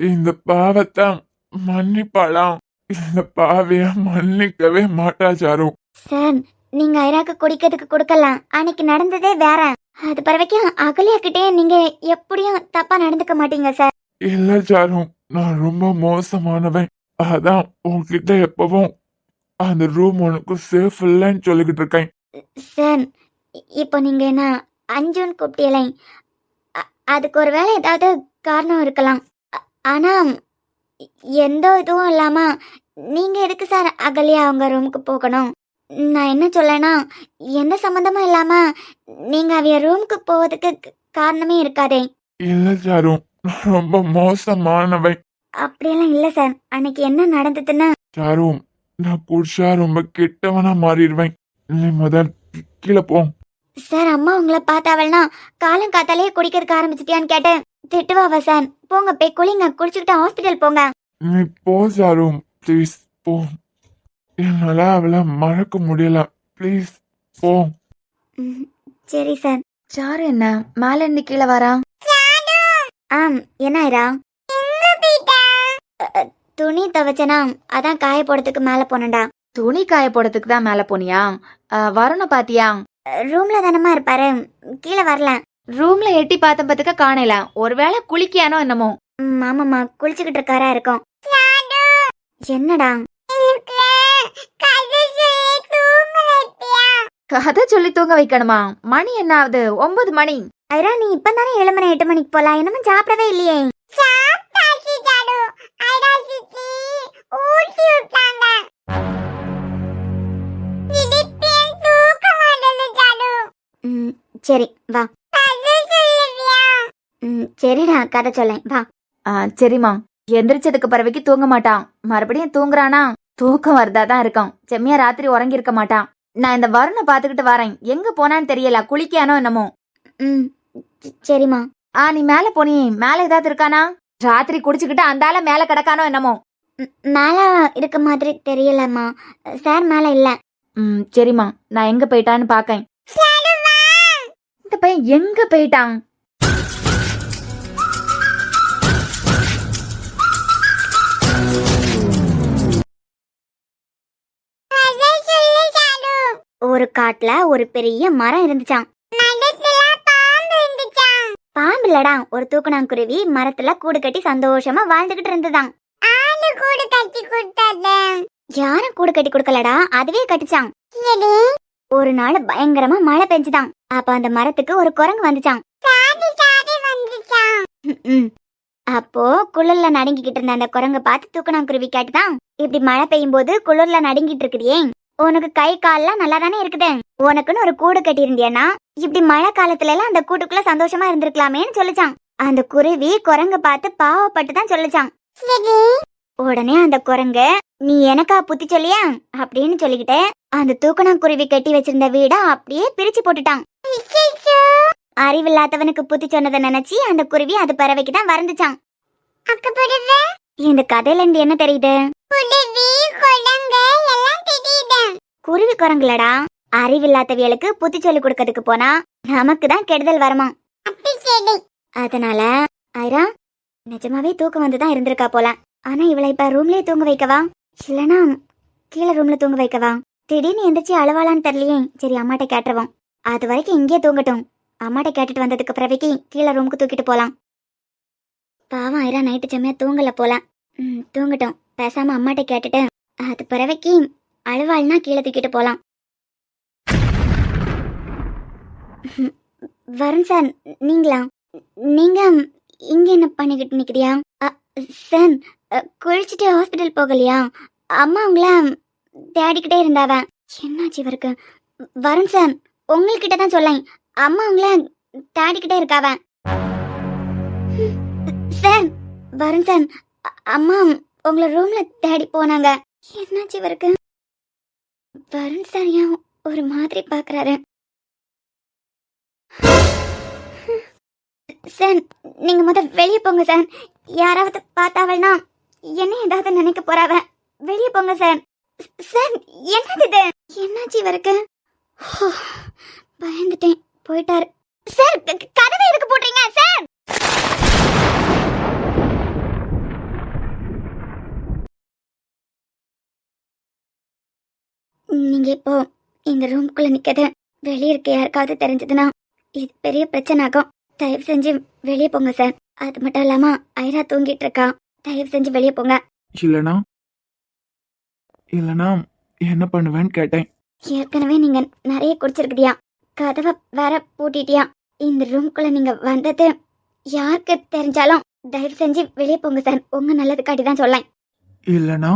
இந்த பாவத்தை மன்னிப்பாளாம். இந்த பாவைய மன்னிக்கவே மாட்டா சாரு. சார் நீங்க ஐராக்கு குடிக்கிறதுக்கு கொடுக்கலாம். அன்னைக்கு நடந்ததே வேற. அது பிறவைக்கும் அகலியா கிட்டே நீங்க எப்படியும் தப்பா நடந்துக்க மாட்டீங்க சார். இல்ல சாரு, நான் ரொம்ப மோசமானவன். அதான் உன்கிட்ட எப்பவும் அந்த ரூம் உனக்கு சேஃப் இல்லைன்னு சொல்லிக்கிட்டு இருக்கேன். சார் இப்போ நீங்க என்ன அஞ்சுன்னு கூப்பிட்டீங்களே, அதுக்கு ஒரு வேளை ஏதாவது காரணம் இருக்கலாம். ஆனா எந்த இதுவும் இல்லாம நீங்க எதுக்கு சார் அகலியா அவங்க ரூமுக்கு போகணும்? நான் என்ன சொல்லனா, எந்த சம்மந்தமும் இல்லாம நீங்க அவைய ரூமுக்கு போவதுக்கு காரணமே இருக்காதே. இல்ல சாரு, நான் ரொம்ப மோசமானவன். அப்படியெல்லாம் இல்ல சார். அன்னைக்கு என்ன நடந்ததுன்னு. சாரு, நான் குடிச்சா ரொம்ப கெட்டவனா மாறிடுவேன். நீ முதல் கீழே போ. சார் அம்மா உங்களை பார்த்தாவள்னா காலம் காத்தாலே குடிக்கிறதுக்கு ஆரம்பிச்சிட்டியான்னு கேட்டேன். திட்டுவாவா சார்? போங்க போய் குளிங்க, குளிச்சுக்கிட்டு ஹாஸ்பிட்டல் போங்க. நீ போ சாரு, ப்ளீஸ் போ. என்னால அவளை மறக்க முடியல. ப்ளீஸ் போ. சரி சார். சாரு என்ன மேல இருந்து கீழே வரா? என்ன ஆயிரா? துணி துவைச்சனா, அதான் காய போடுறதுக்கு மேல போனடா. துணி காய போடுறதுக்கு தான் மேல போனியா? வரணும் பாத்தியா? ரூம்ல தானமா இருப்பாரு, கீழே வரல. ரூம்ல எட்டி பார்த்ததுக்கு காணல. ஒருவேளை குளிக்கியானோ என்னமோ. ஆமாம்மா குளிச்சுக்கிட்டு இருக்காரா இருக்கும். என்னடா கதை சொல்லி தூங்க வைக்கணுமா? மணி என்ன ஆகுது? 9 மணி. ஐரா நீ இப்பதானே 7 மணி 8 மணிக்கு போலாம். என்னமோ சாப்பிடவே இல்லையே. சரி வா. சரிடா கதை சொல்லேன் வா. சரிம்மா. எந்திரிச்சதுக்கு பிறவைக்கு தூங்க மாட்டான். மறுபடியும் தூங்குறானா தூக்கம் வருதாதான் இருக்கும். செம்மையா ராத்திரி உறங்கி இருக்க மாட்டான். நான் இந்த வருணை பாத்துக்கிட்டு வரேன். எங்க போனான்னு தெரியல. குளிக்கானோ என்னமோ. ம் சரிம்மா. நீ மேல போனியே, மேல ஏதாவது இருக்கானா? ராத்திரி குடிச்சுக்கிட்டு அந்தால மேல கிடக்கானோ என்னமோ. மேல இருக்க மாதிரி தெரியலம்மா. சார் மேல இல்ல. சரிம்மா, நான் எங்க போயிட்டான்னு பாக்கேன். இந்த பையன் எங்க போயிட்டான்? ஒரு காட்டுல ஒரு பெரிய மரம் இருந்துச்சாம். பாம்பு இல்லடா, ஒரு தூக்கணாங்குருவி மரத்துல கூடு கட்டி சந்தோஷமா வாழ்ந்துகிட்டு இருந்ததாம். யாரும் கூடு கட்டி கொடுக்கலடா, அதுவே கட்டிச்சான். ஒரு நாள் பயங்கரமா மழை பெஞ்சுதான். அப்ப அந்த மரத்துக்கு ஒரு குரங்கு வந்துச்சான். அப்போ குளிர்ல நடுங்கிக்கிட்டு இருந்த அந்த குரங்க பார்த்து தூக்கணாங்குருவி கேட்டுதான், இப்படி மழை பெய்யும் போது குளிர்ல நடுங்கிட்டு இருக்குதியே, உனக்கு கை கால்லாம் நல்லா தானே இருக்குது. உனக்குன்னு ஒரு கூடு கட்டி இருந்தியன்னா இப்படி மழை காலத்துல எல்லாம் அந்த கூட்டுக்குள்ள சந்தோஷமா இருந்திருக்கலாமேன்னு சொல்லிச்சான். அந்த குருவி குரங்க பார்த்து பாவப்பட்டு தான் சொல்லிச்சான். உடனே அந்த குரங்கு, நீ எனக்கா புத்தி சொல்லியா அப்படின்னு சொல்லிக்கிட்டு அந்த தூக்கணாங்குருவி கட்டி வச்சிருந்த வீட அப்படியே பிரிச்சு போட்டுட்டான். அறிவில்லாதவனுக்கு புத்தி சொன்னதை நினைச்சு அந்த குருவி அது பறவைக்கு தான் வறந்துச்சான். இந்த கதையில இருந்து என்ன தெரியுது? குருவி குரங்குலடா, அறிவில்லாதவியலுக்கு புத்தி சொல்லி கொடுக்கறதுக்கு போனா நமக்கு தான் கெடுதல் வருமா. அதனால ஐரா நிஜமாவே தூக்கம் வந்துதான் இருந்திருக்கா போல. ஆனா இவளை இப்ப ரூம்லயே தூங்க வைக்கவா, இல்லனா கீழே ரூம்ல தூங்க வைக்கவா? திடீர்னு எந்திரிச்சு அழுவாளான்னு தெரியலையே. சரி, அம்மாட்ட கேட்டுருவோம். அது வரைக்கும் இங்கேயே தூங்கட்டும். அம்மாட்ட கேட்டுட்டு வந்ததுக்கு பிறவைக்கு கீழே ரூமுக்கு தூக்கிட்டு போலாம். பாவம் ஐரா நைட்டு செம்மையா தூங்கல போல. தூங்கட்டும். பேசாம அம்மாட்ட கேட்டுட்டு அது பிறவைக்கு அழுவாள்னா கீழே தூக்கிட்டு போலாம். வருண் சார், நீங்களா? நீங்க இங்க என்ன பண்ணிக்கிட்டு நிக்கிறியா? சார், குளிச்சுட்டு ஹாஸ்பிட்டல் போகலையா? அம்மா உங்கள தேடிக்கிட்டே இருந்தாவ. என்னாச்சு இவருக்கு? வருண் சார், உங்ககிட்ட தான் சொல்லேன். அம்மா உங்கள தேடிக்கிட்டே இருக்காவ. சார், வருண் சார், அம்மா உங்களை ரூம்ல தேடி போனாங்க. என்னாச்சு இவருக்கு? வருண் சார் ஏன் ஒரு மாதிரி பாக்குறாரு? சார், நீங்க வெளியே போங்க சார். யாராவது பார்த்தாவல்னா என்ன ஏதாவது நினைக்க போறாவ. வெளியே போங்க சார். சார், என்னது இது? என்னாச்சு இவருக்கு? பயந்துட்டேன், போயிட்டாரு. சார், கதவை எதுக்கு போடுறீங்க சார்? நீங்க இப்போ இந்த ரூம்குள்ள நிக்கிறது வெளியே இருக்க யாருக்காவது தெரிஞ்சதுன்னா இது பெரிய பிரச்சனை ஆகும். தயவு செஞ்சு வெளியே போங்க சார். அது மட்டும் இல்லாம ஐரா தூங்கிட்டு இருக்கா. தயவு செஞ்சு வெளியே போங்க. இல்லனா என்ன பண்ணுவேன்னு கேட்டேன். ஏற்கனவே நீங்க நிறைய குடிச்சிருக்குதியா, கதவை வேற பூட்டிட்டியா. இந்த ரூம்குள்ள நீங்க வந்தது யாருக்கு தெரிஞ்சாலும் தயவு செஞ்சு வெளியே போங்க சார். உங்க நல்லதுக்காட்டி தான் சொல்லேன். இல்லனா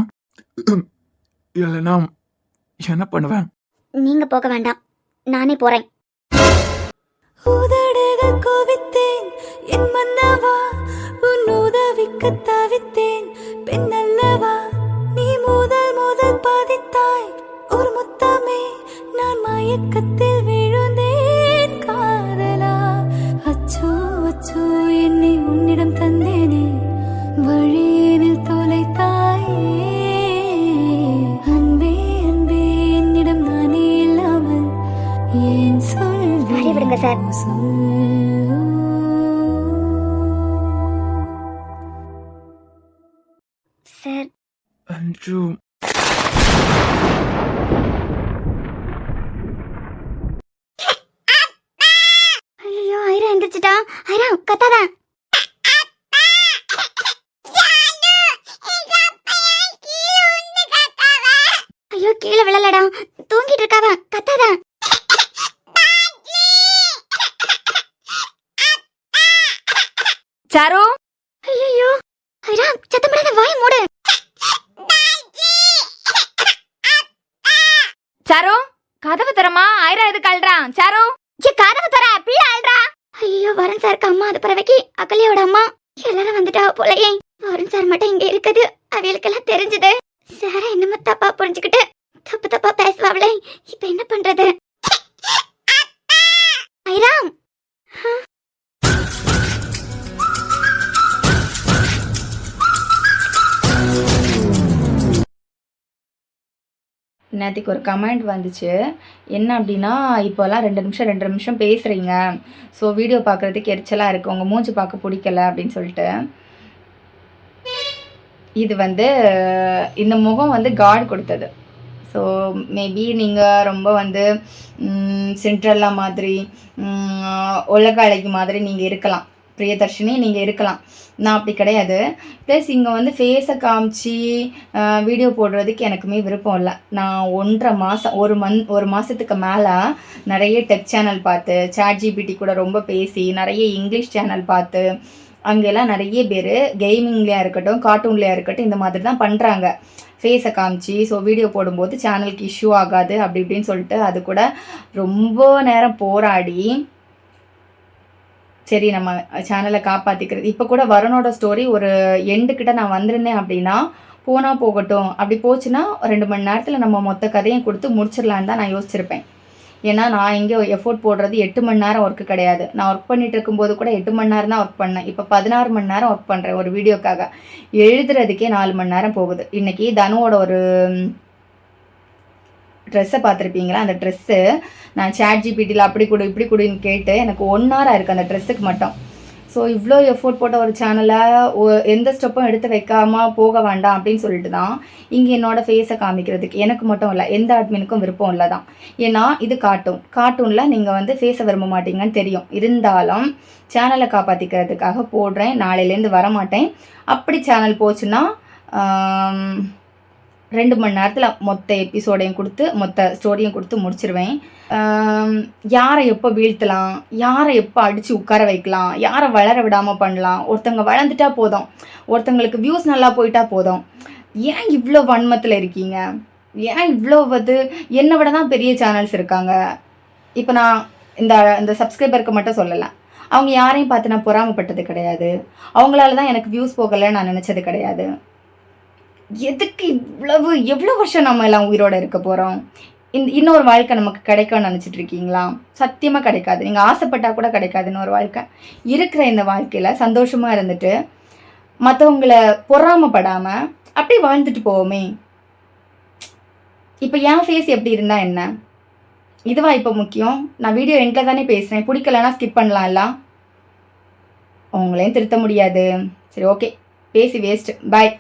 என்ன பண்ணுவேன்? நீங்க போக வேண்டாம், நானே போறேன். உதடுகள் கோவித்தேன் என் மன்னவா, உன் உதவிக்கு தவித்தேன் பெண்ணல்லவா. நீ முதல் பாதித்தாய் ஒரு முத்தமே, நான் மயக்கத்தில் விழுந்தேன் காதலா. அச்சோ அச்சோ என்னை உன்னிடம் தந்தேனே, வழியினில் தொலைத்தாயே. அன்பே அன்பே என்னிடம் நானே இல்லாமல் ஏன் வழி விடுங்க சார். சார், அஞ்சு ஐயோ ஐரா எந்திரிச்சிட்டா. ஐரா கத்தாத. ஐயோ கீழே விழலடா, தூங்கிட்டு இருக்காவ. கத்தாத. சாரு, ஐயோ ஐரா சத்தம் போடாத, வாய் மூடு. சாரு, கதவு தரமா? ஐரா எதுக்கு அழுறான்? சாரு, கதவு தர, பிள்ளை அழுறா. ஐயோ வருண் சாருக்கு அம்மா, அது பிறவைக்கு அக்கலியோட அம்மா எல்லாரும் வந்துட்டா போலயே. அருண் சார் மட்டும் இங்க இருக்குது அவளுக்கெல்லாம் தெரிஞ்சது சார் என்னமோ தப்பா புரிஞ்சுக்கிட்டு தப்பு தப்பா பேசுவாங்களே இப்ப என்ன பண்றது ஐராம் நேற்றுக்கு ஒரு கமெண்ட் வந்துச்சு. என்ன அப்படின்னா, இப்போல்லாம் 2 நிமிஷம் 2 நிமிஷம் பேசுகிறீங்க, ஸோ வீடியோ பார்க்குறதுக்கு எரிச்சலாக இருக்குது, உங்கள் மூஞ்சி பார்க்க பிடிக்கல அப்படின்னு சொல்லிட்டு. இது வந்து இந்த முகம் வந்து காட் கொடுத்தது. ஸோ மேபி நீங்கள் ரொம்ப வந்து சென்ட்ரல்லா மாதிரி, உலக அழகி மாதிரி நீங்கள் இருக்கலாம், பிரியதர்ஷினி நீங்கள் இருக்கலாம். நான் அப்படி கிடையாது. ப்ளஸ் இங்கே வந்து ஃபேஸை காமிச்சு வீடியோ போடுறதுக்கு எனக்குமே விருப்பம் இல்லை. நான் 1.5 மாதம் ஒரு மாதத்துக்கு மேலே நிறைய டெக் சேனல் பார்த்து, ChatGPT கூட ரொம்ப பேசி, நிறைய இங்கிலீஷ் சேனல் பார்த்து, அங்கெல்லாம் நிறைய பேர் கேமிங்லேயா இருக்கட்டும், கார்ட்டூன்லேயா இருக்கட்டும், இந்த மாதிரி தான் பண்ணுறாங்க. ஃபேஸை காமிச்சு ஸோ வீடியோ போடும்போது சேனலுக்கு இஷ்யூ ஆகாது அப்படி இப்படின்னு சொல்லிட்டு அது கூட ரொம்ப நேரம் போராடி சரி நம்ம சேனலை காப்பாற்றிக்கிறது. இப்போ கூட வருணோட ஸ்டோரி ஒரு எண்டுக்கிட்ட நான் வந்திருந்தேன் அப்படின்னா, போனால் போகட்டும், அப்படி போச்சுன்னா 2 மணி நேரத்தில் நம்ம மொத்த கதையும் கொடுத்து முடிச்சிடலான்னு தான் நான் யோசிச்சிருப்பேன். ஏன்னா நான் இங்கே எஃபோர்ட் போடுறது 8 மணி நேரம் ஒர்க்கு கிடையாது. நான் ஒர்க் பண்ணிட்டு இருக்கும்போது கூட 8 மணி நேரம் தான் ஒர்க் பண்ணேன். இப்போ 16 மணி நேரம் ஒர்க் பண்ணுறேன் ஒரு வீடியோக்காக. எழுதுறதுக்கே 4 மணி நேரம் போகுது. இன்றைக்கி தனுவோட ஒரு ட்ரெஸ்ஸை பார்த்துருப்பீங்களா, அந்த ட்ரெஸ்ஸு நான் ChatGPTயில் அப்படி கொடு இப்படி கொடுன்னு கேட்டு எனக்கு 1 hour இருக்குது அந்த ட்ரெஸ்ஸுக்கு மட்டும். ஸோ இவ்வளோ எஃபோர்ட் போட்ட ஒரு சேனலை எந்த ஸ்டெப்பும் எடுத்து வைக்காமல் போக வேண்டாம் அப்படின்னு சொல்லிட்டு தான் இங்கே என்னோடய ஃபேஸை காமிக்கிறதுக்கு எனக்கு மட்டும் இல்லை, எந்த அட்மினுக்கும் விருப்பம் இல்லை தான். ஏன்னா இது கார்ட்டூனில் நீங்கள் வந்து ஃபேஸை விரும்ப மாட்டீங்கன்னு தெரியும். இருந்தாலும் சேனலை காப்பாற்றிக்கிறதுக்காக போடுறேன். நாளையிலேருந்து வரமாட்டேன். அப்படி சேனல் போச்சுன்னா 2 மணி நேரத்தில் மொத்த எபிசோடையும் கொடுத்து மொத்த ஸ்டோரியும் கொடுத்து முடிச்சிருவேன். யாரை எப்போ வீழ்த்தலாம், யாரை எப்போ அடித்து உட்கார வைக்கலாம், யாரை வளர விடாமல் பண்ணலாம். ஒருத்தவங்க வளர்ந்துட்டா போதும், ஒருத்தங்களுக்கு வியூஸ் நல்லா போயிட்டா போதும். ஏன் இவ்வளோ வன்மத்தில் இருக்கீங்க? ஏன் இவ்வளோ வந்து என்னை விட தான் பெரிய சேனல்ஸ் இருக்காங்க. இப்போ நான் இந்த சப்ஸ்கிரைபருக்கு மட்டும் சொல்லலை, அவங்க யாரையும் பார்த்து நான் பொறாமப்பட்டது கிடையாது. அவங்களால தான் எனக்கு வியூஸ் போகலைன்னு நான் நினச்சது கிடையாது. எதுக்கு எவ்வளோ வருஷம் நம்ம எல்லாம் உயிரோடு இருக்க போகிறோம்? இன்னொரு வாழ்க்கை நமக்கு கிடைக்கும்னு நினச்சிட்டு இருக்கீங்களா? சத்தியமாக கிடைக்காது. நீங்கள் ஆசைப்பட்டால் கூட கிடைக்காது இன்னொரு வாழ்க்கை. இருக்கிற இந்த வாழ்க்கையில் சந்தோஷமாக இருந்துட்டு மற்றவங்களை பொறாமப்படாமல் அப்படியே வாழ்ந்துட்டு போவோமே. இப்போ என் ஃபேஸ் எப்படி இருந்தால் என்ன? இதுவா இப்போ முக்கியம்? நான் வீடியோ எண்டில் தானே பேசுகிறேன். பிடிக்கலன்னா ஸ்கிப் பண்ணலாம்ல. உங்களையும் திருத்த முடியாது. சரி, ஓகே, பேசி வேஸ்ட்டு. பாய்.